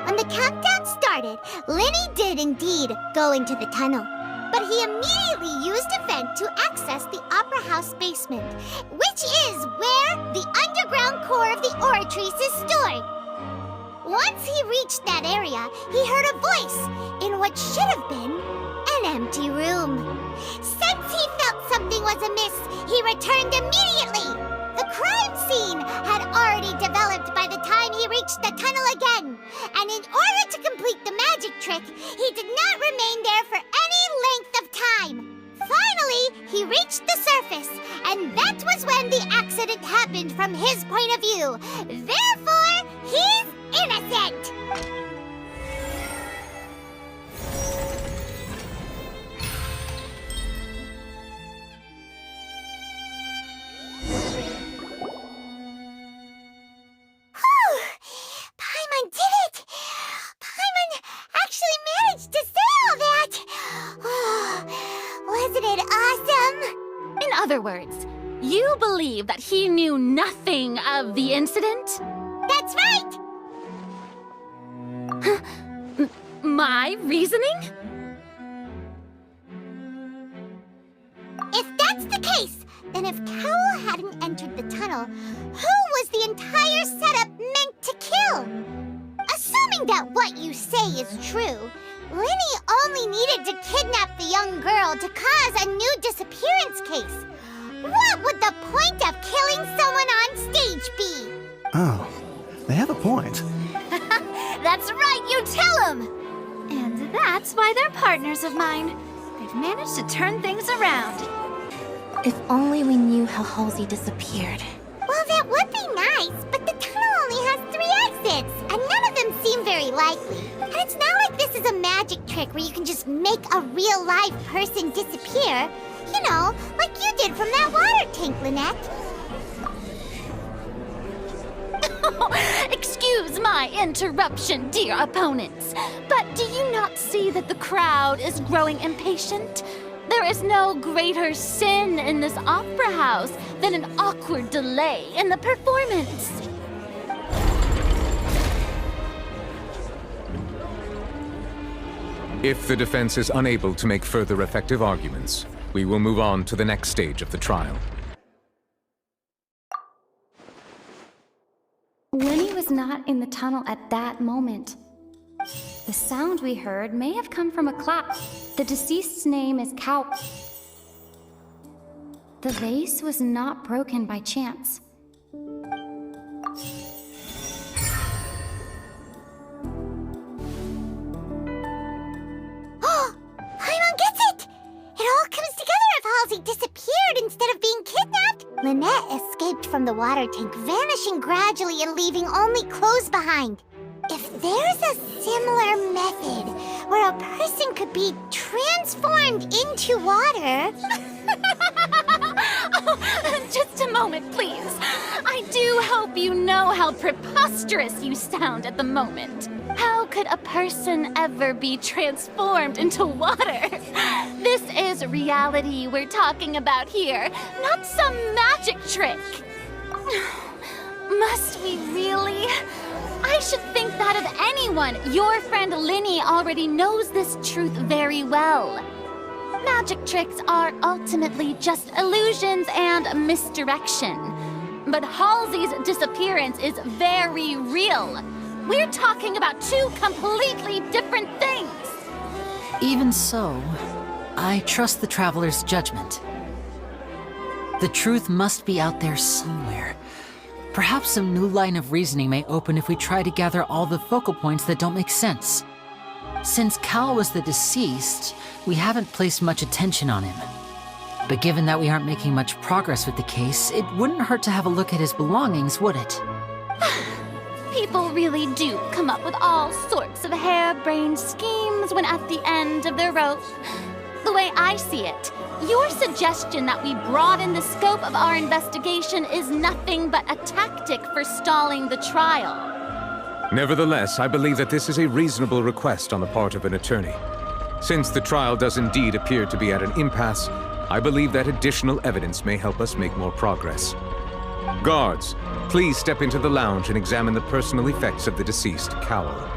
When the countdown started, Lyney did indeed go into the tunnel. But he immediately used a vent to access the Opera House basement, which is where the underground core of the Oratrice is stored. Once he reached that area, he heard a voice in what should have been an empty room. Since he felt something was amiss, he returned immediately. The crime scene had already developed by the time he reached the tunnel again, and in order to complete the magic trick, he did not remain there for any length of time. Finally, he reached the surface, and that was when the accident happened from his point of view. Therefore, he's innocent! Paimon did it! Paimon actually managed to say all that! Oh, wasn't it awesome? In other words, you believe that he knew nothing of the incident? That's right! My reasoning? If that's the case, then if Cowell hadn't entered the tunnel, who was the entire setup meant to kill? Assuming that what you say is true, Lyney only needed to kidnap the young girl to cause a new disappearance case. What would the point of killing someone on stage be? Oh, they have a point. That's right, you tell them! And that's why they're partners of mine. They've managed to turn things around. If only we knew how Halsey disappeared. Well, that would be nice, but the tunnel only has 3 exits, and none of them seem very likely. And it's not like this is a magic trick where you can just make a real live person disappear. You know, like you did from that water tank, Lynette. Excuse my interruption, dear opponents, but do you not see that the crowd is growing impatient? There is no greater sin in this opera house than an awkward delay in the performance. If the defense is unable to make further effective arguments, we will move on to the next stage of the trial. Lyney was not in the tunnel at that moment. The sound we heard may have come from a clap. The deceased's name is Cowell. The vase was not broken by chance. Paimon gets it! It all comes together if Halsey disappeared instead of being kidnapped. Lynette escaped from the water tank, vanishing gradually and leaving only clothes behind. If there's a similar method where a person could be transformed into water... Just a moment, please. I do hope you know how preposterous you sound at the moment. How could a person ever be transformed into water? This is reality we're talking about here, not some magic trick. Must we really? I should think that of anyone. Your friend Lyney already knows this truth very well. Magic tricks are ultimately just illusions and misdirection. But Halsey's disappearance is very real. We're talking about 2 completely different things. Even so, I trust the Traveler's judgment. The truth must be out there somewhere. Perhaps some new line of reasoning may open if we try to gather all the focal points that don't make sense. Since Cal was the deceased, we haven't placed much attention on him. But given that we aren't making much progress with the case, it wouldn't hurt to have a look at his belongings, would it? People really do come up with all sorts of harebrained schemes when at the end of their rope. The way I see it, your suggestion that we broaden the scope of our investigation is nothing but a tactic for stalling the trial. Nevertheless, I believe that this is a reasonable request on the part of an attorney. Since the trial does indeed appear to be at an impasse, I believe that additional evidence may help us make more progress. Guards, please step into the lounge and examine the personal effects of the deceased, Cowell.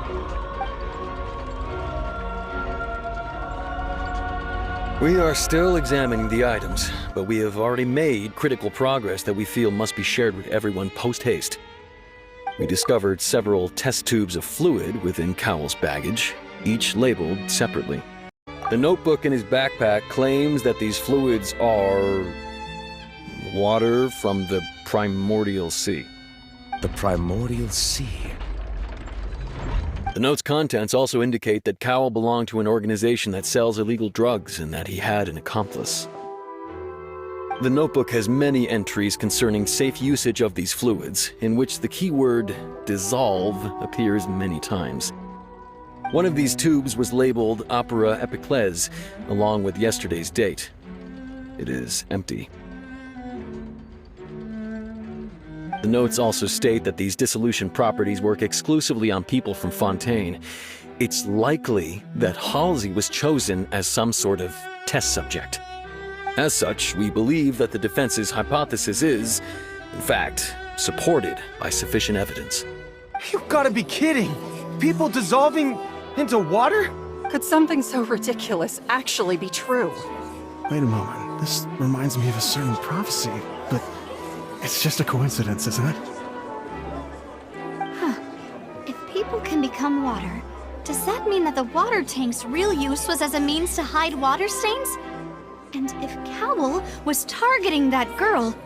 We are still examining the items, but we have already made critical progress that we feel must be shared with everyone post-haste. We discovered several test tubes of fluid within Cowell's baggage, each labeled separately. The notebook in his backpack claims that these fluids are water from the primordial sea. The primordial sea? The note's contents also indicate that Cowell belonged to an organization that sells illegal drugs and that he had an accomplice. The notebook has many entries concerning safe usage of these fluids, in which the keyword dissolve appears many times. One of these tubes was labeled Opera Epiclese, along with yesterday's date. It is empty. The notes also state that these dissolution properties work exclusively on people from Fontaine. It's likely that Halsey was chosen as some sort of test subject. As such, we believe that the defense's hypothesis is, in fact, supported by sufficient evidence. You gotta be kidding! People dissolving into water? Could something so ridiculous actually be true? Wait a moment. This reminds me of a certain prophecy, but it's just a coincidence, isn't it? Huh. If people can become water, Does that mean that the water tank's real use was as a means to hide water stains? And if Cowl was targeting that girl...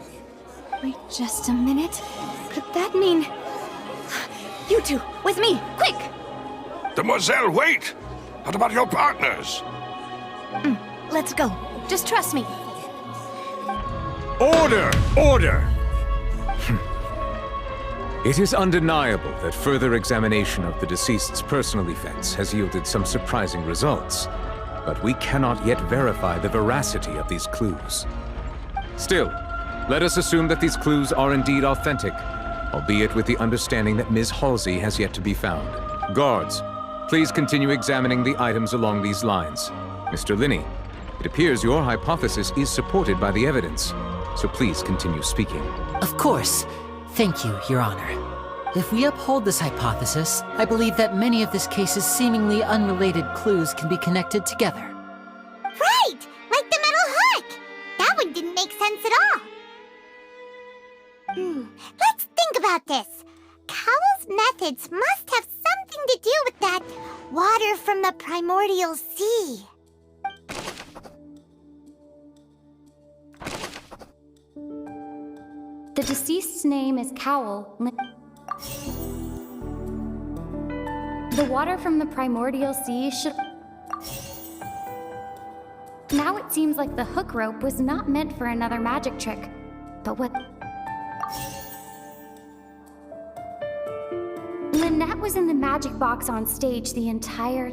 Wait just a minute. Could that mean... You two, with me, quick! Demoiselle, wait! What about your partners? Let's go. Just trust me. Order! Order! It is undeniable that further examination of the deceased's personal effects has yielded some surprising results, but we cannot yet verify the veracity of these clues. Still, let us assume that these clues are indeed authentic, albeit with the understanding that Ms. Halsey has yet to be found. Guards, please continue examining the items along these lines. Mr. Lyney, it appears your hypothesis is supported by the evidence, so please continue speaking. Of course. Thank you, Your Honor. If we uphold this hypothesis, I believe that many of this case's seemingly unrelated clues can be connected together. Right! Like the metal hook! That one didn't make sense at all. Let's think about this. Cowl's methods must have something to do with that water from the primordial sea. The deceased's name is Cowl. The water from the primordial sea should... Now it seems like the hook rope was not meant for another magic trick. But what... Lynette was in the magic box on stage the entire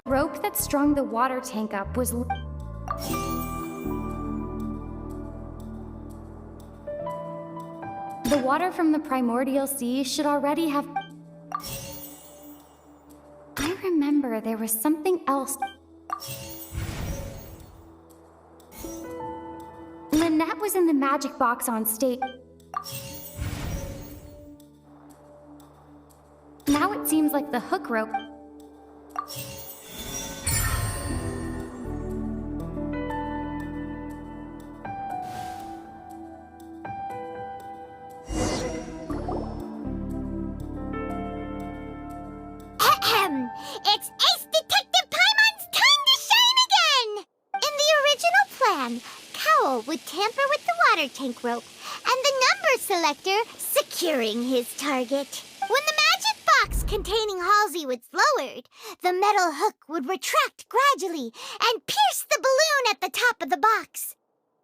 rope that strung the water tank up was... The water from the primordial sea should already have... I remember there was something else. Lynette was in the magic box on stage. Now it seems like the hook rope... It's Ace Detective Paimon's time to shine again! In the original plan, Cowl would tamper with the water tank rope and the number selector securing his target. When the magic box containing Halsey was lowered, the metal hook would retract gradually and pierce the balloon at the top of the box.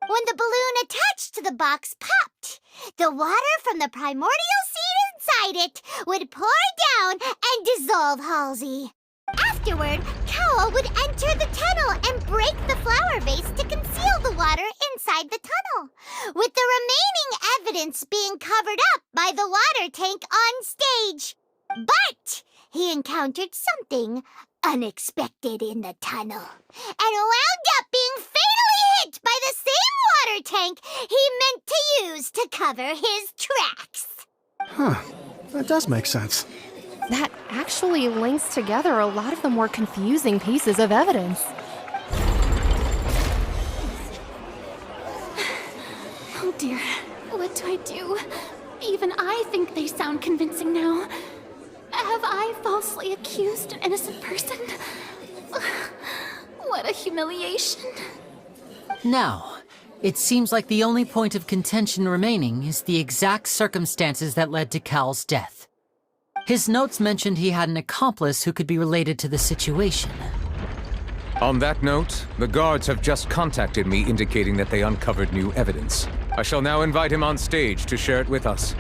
When the balloon attached to the box popped, the water from the primordial seed inside it would pour down and dissolve Halsey. Afterward, Cowl would enter the tunnel and break the flower vase to conceal the water inside the tunnel, with the remaining evidence being covered up by the water tank on stage. But he encountered something unexpected in the tunnel and wound up being fatally hit by the same water tank he meant to use to cover his tracks. Huh. That does make sense. That actually links together a lot of the more confusing pieces of evidence. Oh dear, what do I do? Even I think they sound convincing now. Have I falsely accused an innocent person? What a humiliation. Now, it seems like the only point of contention remaining is the exact circumstances that led to Cowl's death. His notes mentioned he had an accomplice who could be related to the situation. On that note, the guards have just contacted me indicating that they uncovered new evidence. I shall now invite him on stage to share it with us.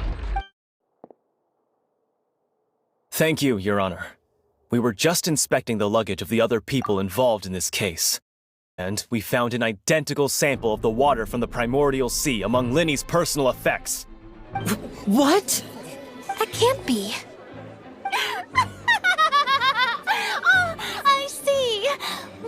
Thank you, Your Honor. We were just inspecting the luggage of the other people involved in this case, and we found an identical sample of the water from the primordial sea among Lyney's personal effects. What? That can't be. Oh, I see.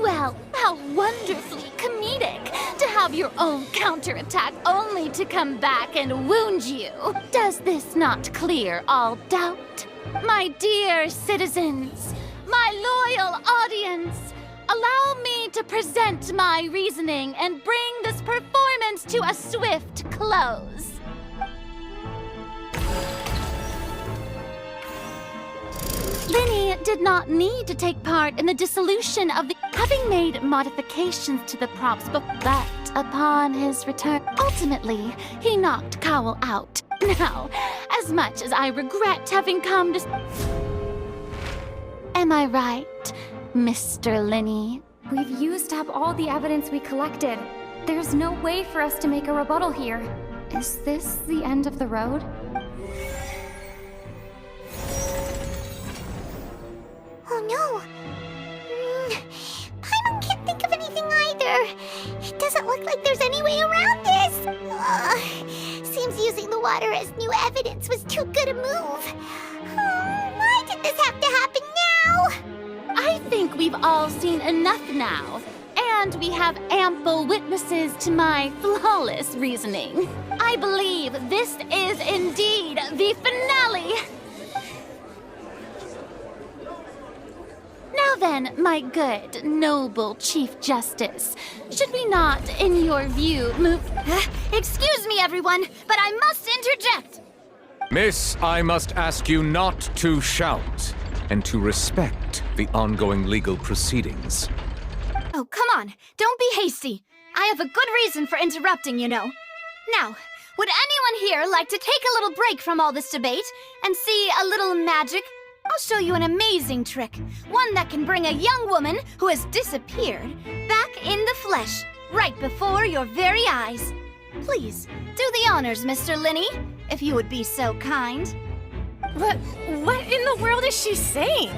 Well, how wonderfully comedic to have your own counterattack only to come back and wound you. Does this not clear all doubt? My dear citizens, my loyal audience, allow me to present my reasoning and bring this performance to a swift close. Lyney did not need to take part in the dissolution of the... Having made modifications to the props, but upon his return, ultimately, he knocked Cowell out. Now, as much as I regret having come to... Am I right, Mr. Lyney? We've used up all the evidence we collected. There's no way for us to make a rebuttal here. Is this the end of the road? Oh no! Paimon can't think of anything either. It doesn't look like there's any way around this. Seems using the water as new evidence was too good a move. Why did this have to happen now? I think we've all seen enough now. And we have ample witnesses to my flawless reasoning. I believe this is indeed the finale. Now then, my good, noble Chief Justice, should we not, in your view, move... Excuse me, everyone, but I must interject. Miss, I must ask you not to shout and to respect the ongoing legal proceedings. Oh, come on. Don't be hasty. I have a good reason for interrupting, you know. Now, would anyone here like to take a little break from all this debate and see a little magic? I'll show you an amazing trick. One that can bring a young woman who has disappeared back in the flesh, right before your very eyes. Please, do the honors, Mr. Lyney, if you would be so kind. What in the world is she saying?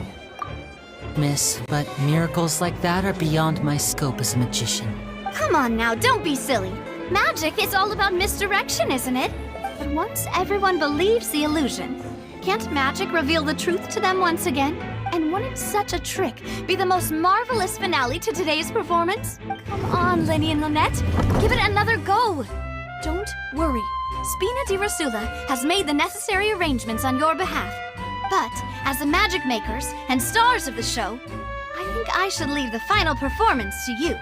Miss, but miracles like that are beyond my scope as a magician. Come on now, don't be silly. Magic is all about misdirection, isn't it? But once everyone believes the illusion, can't magic reveal the truth to them once again? And wouldn't such a trick be the most marvelous finale to today's performance? Come on, Lyney and Lynette, give it another go. Don't worry. Spina di Rosula has made the necessary arrangements on your behalf. But, as the magic makers and stars of the show, I think I should leave the final performance to you.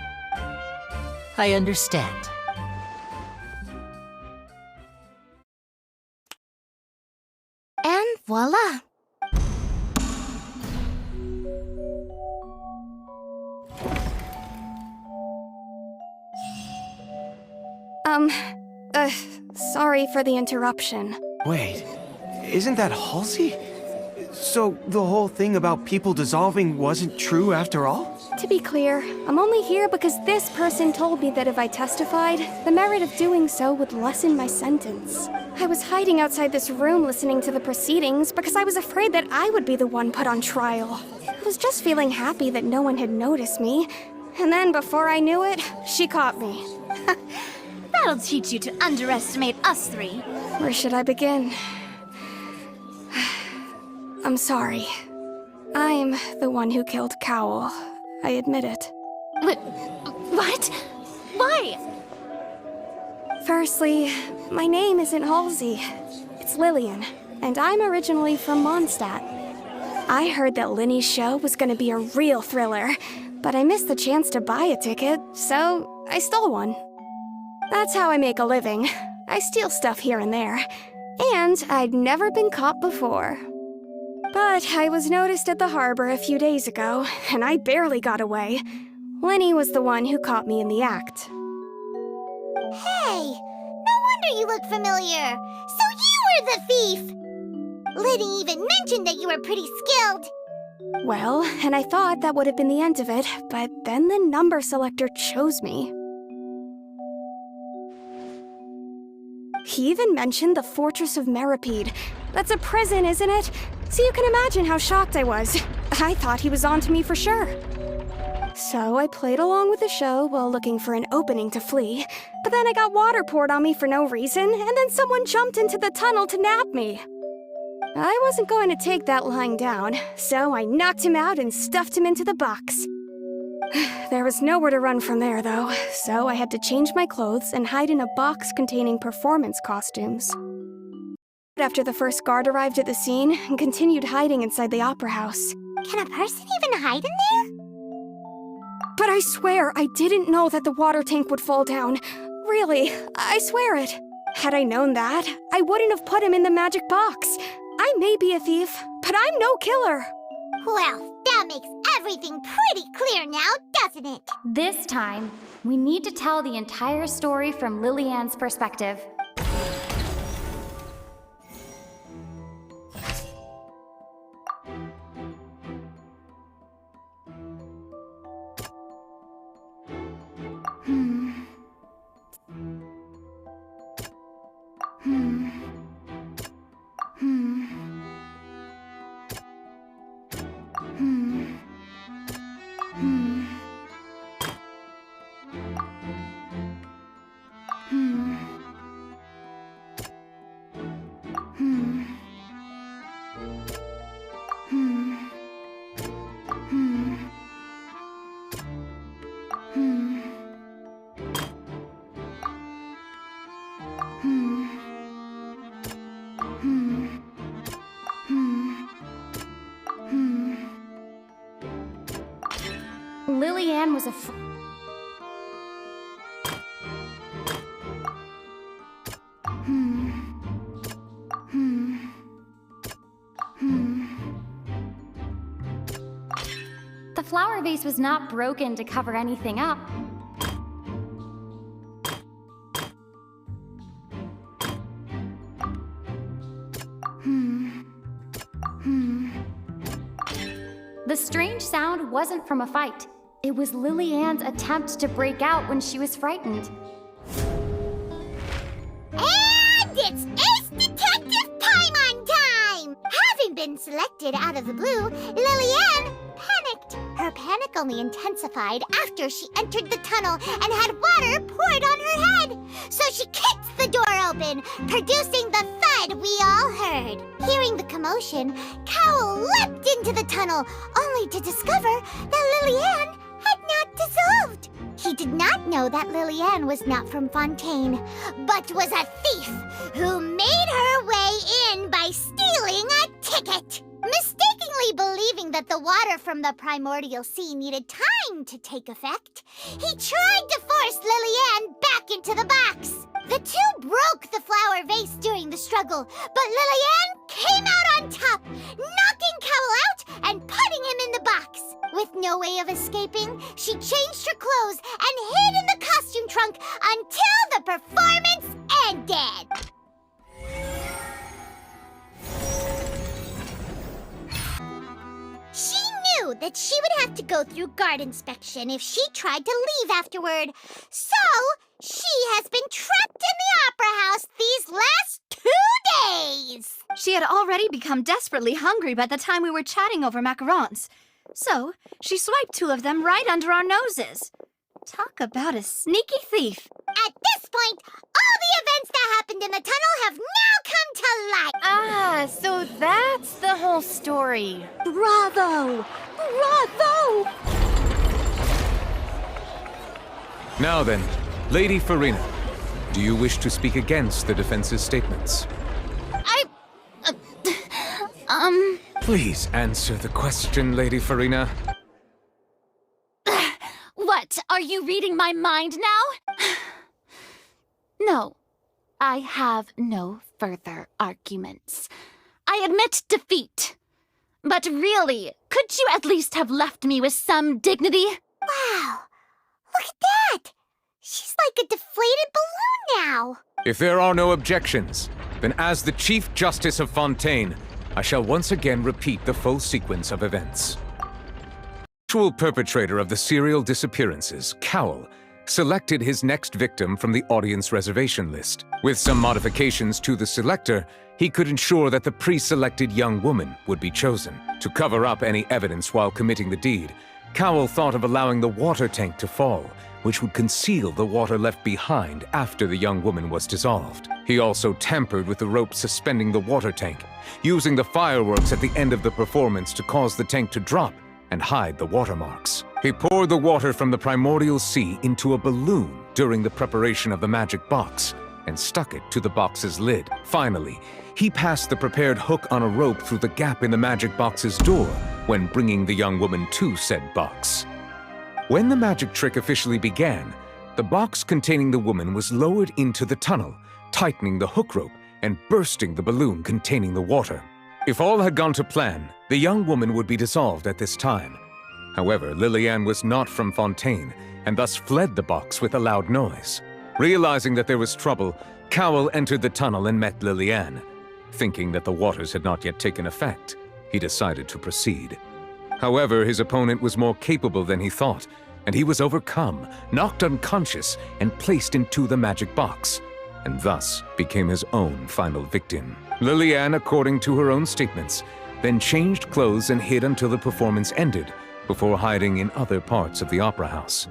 I understand. And voila! Sorry for the interruption. Wait, isn't that Halsey? So the whole thing about people dissolving wasn't true after all? To be clear, I'm only here because this person told me that if I testified, the merit of doing so would lessen my sentence. I was hiding outside this room listening to the proceedings because I was afraid that I would be the one put on trial. I was just feeling happy that no one had noticed me. And then before I knew it, she caught me. That'll teach you to underestimate us three. Where should I begin? I'm sorry. I'm the one who killed Cowell. I admit it. What? Why? Firstly, my name isn't Halsey. It's Lillian, and I'm originally from Mondstadt. I heard that Lyney's show was gonna be a real thriller, but I missed the chance to buy a ticket, so I stole one. That's how I make a living. I steal stuff here and there, and I'd never been caught before. But I was noticed at the harbor a few days ago, and I barely got away. Lyney was the one who caught me in the act. Hey, no wonder you look familiar. So you were the thief! Lyney even mentioned that you were pretty skilled. Well, and I thought that would have been the end of it, but then the number selector chose me. He even mentioned the Fortress of Meripede. That's a prison, isn't it? So you can imagine how shocked I was. I thought he was onto me for sure. So I played along with the show while looking for an opening to flee, but then I got water poured on me for no reason, and then someone jumped into the tunnel to nab me. I wasn't going to take that lying down, so I knocked him out and stuffed him into the box. There was nowhere to run from there, though, so I had to change my clothes and hide in a box containing performance costumes. After the first guard arrived at the scene and continued hiding inside the opera house. Can a person even hide in there? But I swear I didn't know that the water tank would fall down. Really, I swear it. Had I known that, I wouldn't have put him in the magic box. I may be a thief, but I'm no killer. Well, that makes everything pretty clear now, doesn't it? This time, we need to tell the entire story from Lillian's perspective. Lillian was The flower vase was not broken to cover anything up. The strange sound wasn't from a fight. It was Lillian's attempt to break out when she was frightened. And it's Ace Detective Paimon time! Having been selected out of the blue, Lillian panicked. Her panic only intensified after she entered the tunnel and had water poured on her head. So she kicked the door open, producing the thud we all heard. Hearing the commotion, Cowell leapt into the tunnel, only to discover that Lillian had not dissolved. He did not know that Lillian was not from Fontaine, but was a thief who made her way in by stealing a ticket. Mistakenly believing that the water from the primordial sea needed time to take effect, he tried to force Lillian back into the box. The two broke the flower vase during the struggle, but Lillian came out on top, knocking Cowell out and putting him in the box. With no way of escaping, she changed her clothes and hid in the costume trunk until the performance ended. She knew that she would have to go through guard inspection if she tried to leave afterward. So, she has been trapped in the Opera House these last 2 days. She had already become desperately hungry by the time we were chatting over macarons. So, she swiped 2 of them right under our noses. Talk about a sneaky thief. At this point, all the events that happened in the tunnel have now come to light. Ah, so that's the whole story. Bravo! Bravo! Now then, Lady Farina, do you wish to speak against the defense's statements? Please answer the question, Lady Farina. What, are you reading my mind now? No, I have no further arguments. I admit defeat. But really, could you at least have left me with some dignity? Wow, look at that! She's like a deflated balloon now. If there are no objections, then as the Chief Justice of Fontaine, I shall once again repeat the full sequence of events. The actual perpetrator of the serial disappearances, Cowell, selected his next victim from the audience reservation list. With some modifications to the selector, he could ensure that the pre-selected young woman would be chosen. To cover up any evidence while committing the deed, Cowell thought of allowing the water tank to fall, which would conceal the water left behind after the young woman was dissolved. He also tampered with the rope suspending the water tank, using the fireworks at the end of the performance to cause the tank to drop and hide the watermarks. He poured the water from the primordial sea into a balloon during the preparation of the magic box and stuck it to the box's lid. Finally, he passed the prepared hook on a rope through the gap in the magic box's door when bringing the young woman to said box. When the magic trick officially began, the box containing the woman was lowered into the tunnel, tightening the hook rope and bursting the balloon containing the water. If all had gone to plan, the young woman would be dissolved at this time. However, Lillian was not from Fontaine, and thus fled the box with a loud noise. Realizing that there was trouble, Cowell entered the tunnel and met Lillian. Thinking that the waters had not yet taken effect, he decided to proceed. However, his opponent was more capable than he thought, and he was overcome, knocked unconscious, and placed into the magic box, and thus became his own final victim. Lillian, according to her own statements, then changed clothes and hid until the performance ended, before hiding in other parts of the opera house.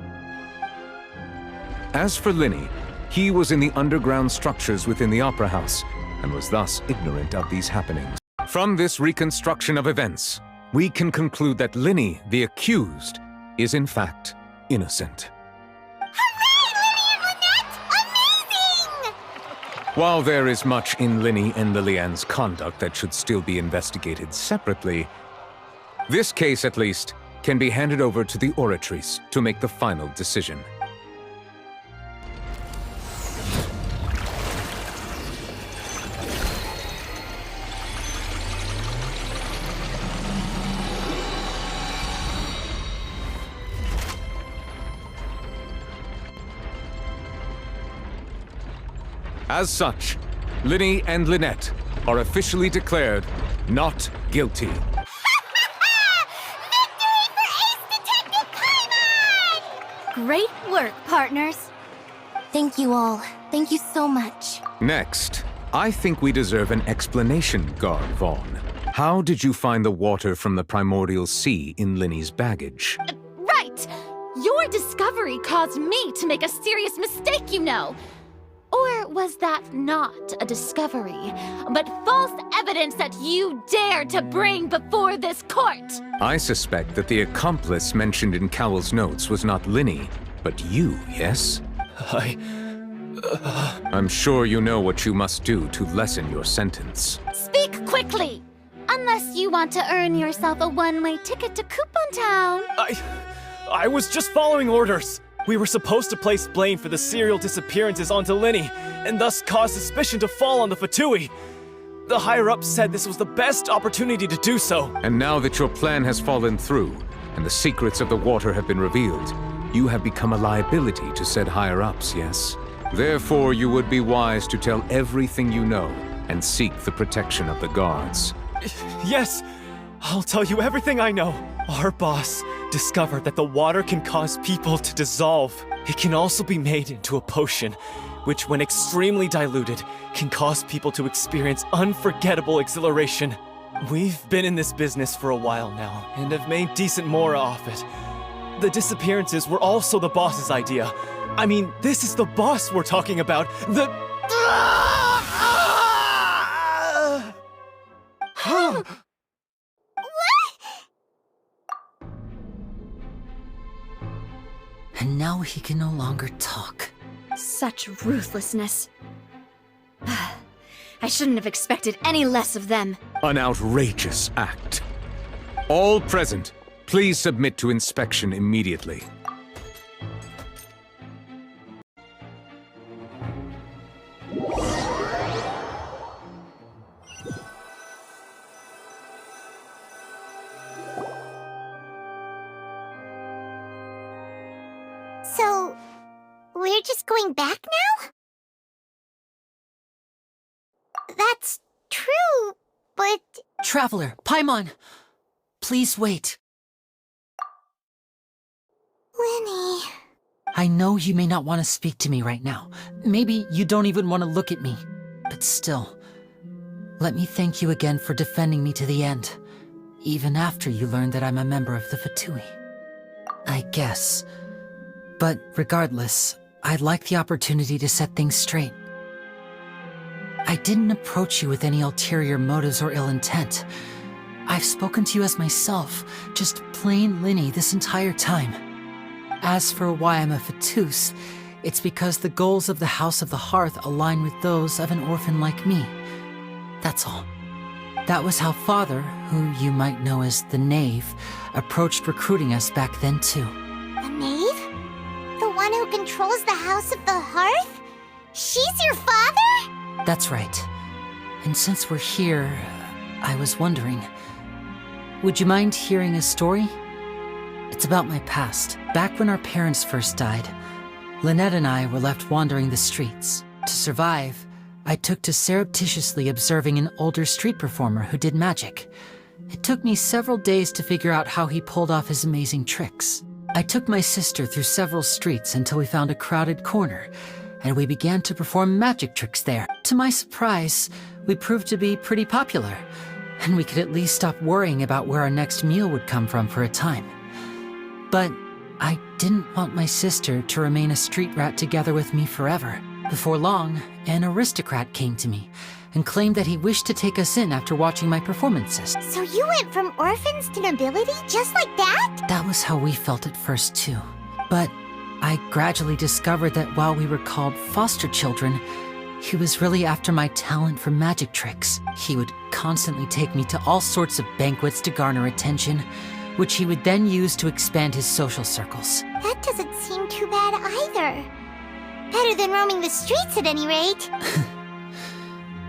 As for Lyney, he was in the underground structures within the opera house, and was thus ignorant of these happenings. From this reconstruction of events, we can conclude that Lyney, the accused, is in fact innocent. While there is much in Lyney and Lillian's conduct that should still be investigated separately, this case, at least, can be handed over to the Oratrice to make the final decision. As such, Lyney and Lynette are officially declared not guilty. Great work, partners. Thank you all. Thank you so much. Next, I think we deserve an explanation, Guard Vaughn. How did you find the water from the primordial sea in Lyney's baggage? Right! Your discovery caused me to make a serious mistake, you know. Or was that not a discovery, but false evidence that you dared to bring before this court? I suspect that the accomplice mentioned in Cowell's notes was not Lyney, but you, yes? I'm sure you know what you must do to lessen your sentence. Speak quickly! Unless you want to earn yourself a one-way ticket to Coupon Town. I was just following orders. We were supposed to place blame for the serial disappearances onto Lyney, and thus cause suspicion to fall on the Fatui. The higher-ups said this was the best opportunity to do so. And now that your plan has fallen through, and the secrets of the water have been revealed, you have become a liability to said higher-ups, yes? Therefore, you would be wise to tell everything you know, and seek the protection of the guards. Yes, I'll tell you everything I know. Our boss discovered that the water can cause people to dissolve. It can also be made into a potion, which when extremely diluted, can cause people to experience unforgettable exhilaration. We've been in this business for a while now, and have made decent more off it. The disappearances were also the boss's idea. I mean, this is the boss we're talking about. And now he can no longer talk. Such ruthlessness. I shouldn't have expected any less of them. An outrageous act. All present, please submit to inspection immediately. So, we're just going back now? That's true, but... Traveller, Paimon! Please wait. Lyney... I know you may not want to speak to me right now. Maybe you don't even want to look at me. But still, let me thank you again for defending me to the end, even after you learned that I'm a member of the Fatui. I guess. But regardless, I'd like the opportunity to set things straight. I didn't approach you with any ulterior motives or ill intent. I've spoken to you as myself, just plain Lyney this entire time. As for why I'm a Fatus, it's because the goals of the House of the Hearth align with those of an orphan like me. That's all. That was how Father, who you might know as the Knave, approached recruiting us back then too. The Knave? The one who controls the House of the Hearth? She's your father? That's right. And since we're here, I was wondering, would you mind hearing a story? It's about my past. Back when our parents first died, Lynette and I were left wandering the streets. To survive, I took to surreptitiously observing an older street performer who did magic. It took me several days to figure out how he pulled off his amazing tricks. I took my sister through several streets until we found a crowded corner, and we began to perform magic tricks there. To my surprise, we proved to be pretty popular, and we could at least stop worrying about where our next meal would come from for a time. But I didn't want my sister to remain a street rat together with me forever. Before long, an aristocrat came to me and claimed that he wished to take us in after watching my performances. So you went from orphans to nobility just like that? That was how we felt at first too. But I gradually discovered that while we were called foster children, he was really after my talent for magic tricks. He would constantly take me to all sorts of banquets to garner attention, which he would then use to expand his social circles. That doesn't seem too bad either. Better than roaming the streets at any rate.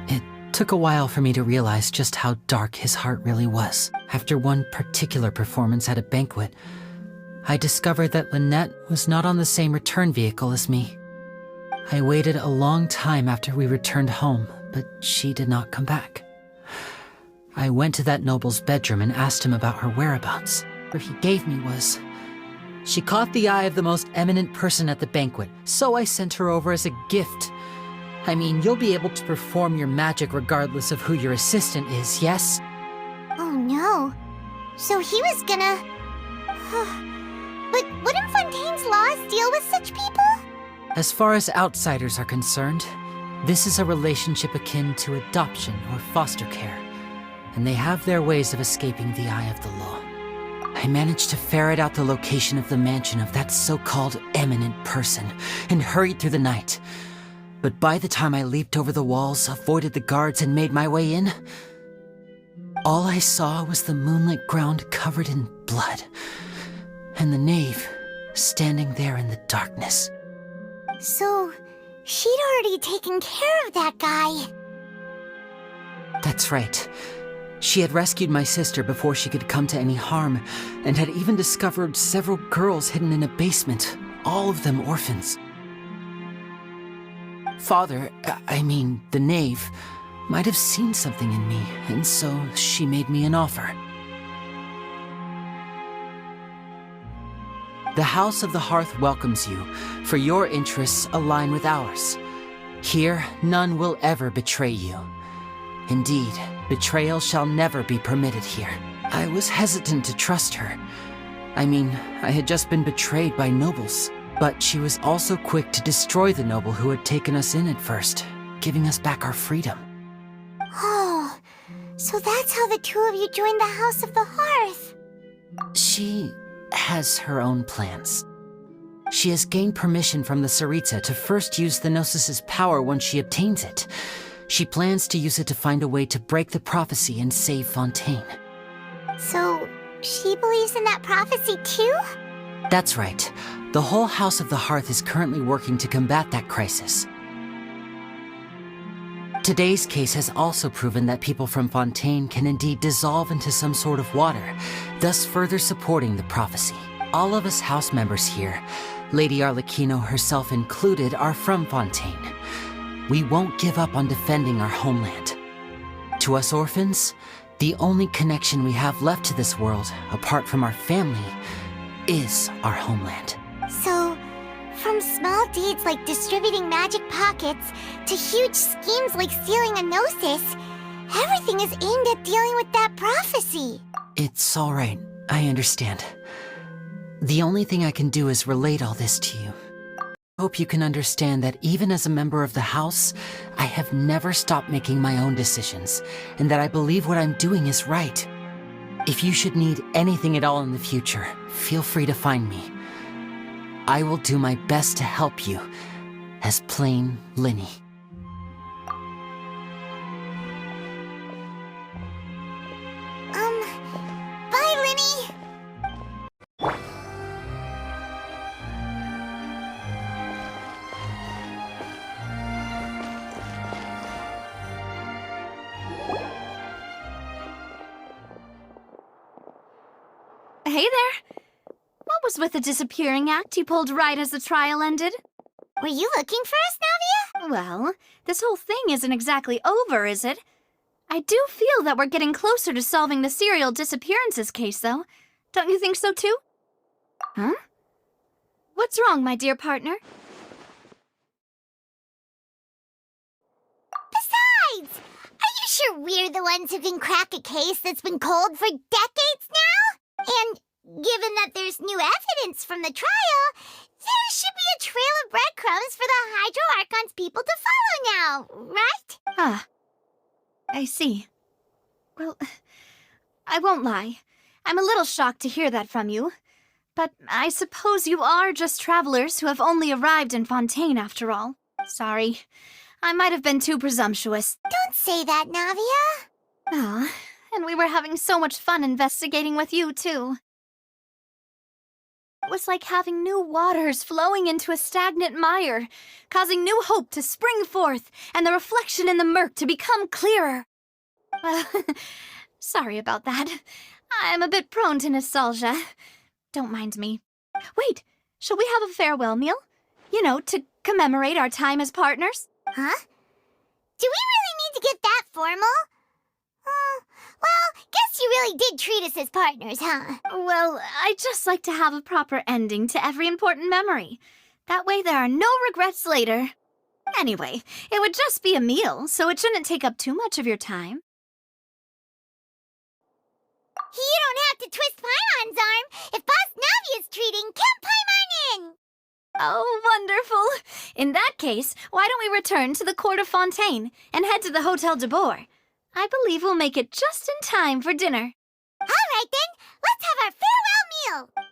It took a while for me to realize just how dark his heart really was. After one particular performance at a banquet, I discovered that Lynette was not on the same return vehicle as me. I waited a long time after we returned home, but she did not come back. I went to that noble's bedroom and asked him about her whereabouts. What he gave me was, she caught the eye of the most eminent person at the banquet, so I sent her over as a gift. I mean, you'll be able to perform your magic regardless of who your assistant is, yes? Oh no. So he was gonna... But wouldn't Fontaine's laws deal with such people? As far as outsiders are concerned, this is a relationship akin to adoption or foster care, and they have their ways of escaping the eye of the law. I managed to ferret out the location of the mansion of that so-called eminent person and hurried through the night. But by the time I leaped over the walls, avoided the guards, and made my way in, all I saw was the moonlit ground covered in blood, and the knave standing there in the darkness. So, she'd already taken care of that guy. That's right. She had rescued my sister before she could come to any harm, and had even discovered several girls hidden in a basement, all of them orphans. Father, the knave, might have seen something in me, and so she made me an offer. The House of the Hearth welcomes you, for your interests align with ours. Here, none will ever betray you. Indeed, betrayal shall never be permitted here. I was hesitant to trust her. I had just been betrayed by nobles. But she was also quick to destroy the noble who had taken us in at first, giving us back our freedom. Oh, so that's how the two of you joined the House of the Hearth. She has her own plans. She has gained permission from the Tsaritsa to first use the Gnosis' power once she obtains it. She plans to use it to find a way to break the prophecy and save Fontaine. So, she believes in that prophecy too? That's right. The whole House of the Hearth is currently working to combat that crisis. Today's case has also proven that people from Fontaine can indeed dissolve into some sort of water, thus further supporting the prophecy. All of us house members here, Lady Arlecchino herself included, are from Fontaine. We won't give up on defending our homeland. To us orphans, the only connection we have left to this world, apart from our family, is our homeland. So, from small deeds like distributing magic pockets to huge schemes like stealing a Gnosis, everything is aimed at dealing with that prophecy. It's all right. I understand. The only thing I can do is relate all this to you. I hope you can understand that even as a member of the House, I have never stopped making my own decisions, and that I believe what I'm doing is right. If you should need anything at all in the future, feel free to find me. I will do my best to help you, as plain Lyney. Bye, Lyney! was with the disappearing act you pulled right as the trial ended. Were you looking for us, Navia? Well, this whole thing isn't exactly over, is it? I do feel that we're getting closer to solving the serial disappearances case, though. Don't you think so, too? Huh? What's wrong, my dear partner? Besides, are you sure we're the ones who can crack a case that's been cold for decades now? And given that there's new evidence from the trial, there should be a trail of breadcrumbs for the Hydro Archon's people to follow now, right? Ah, I see. Well, I won't lie. I'm a little shocked to hear that from you. But I suppose you are just travelers who have only arrived in Fontaine after all. Sorry. I might have been too presumptuous. Don't say that, Navia. Ah, and we were having so much fun investigating with you, too. It was like having new waters flowing into a stagnant mire, causing new hope to spring forth, and the reflection in the murk to become clearer. Sorry about that. I'm a bit prone to nostalgia. Don't mind me. Wait, shall we have a farewell meal? You know, to commemorate our time as partners? Huh? Do we really need to get that formal? Well, guess you really did treat us as partners, huh? Well, I'd just like to have a proper ending to every important memory. That way there are no regrets later. Anyway, it would just be a meal, so it shouldn't take up too much of your time. You don't have to twist Paimon's arm. If Boss Navia's treating, count Paimon in! Oh, wonderful. In that case, why don't we return to the Court of Fontaine and head to the Hotel de Boer? I believe we'll make it just in time for dinner. All right, then. Let's have our farewell meal.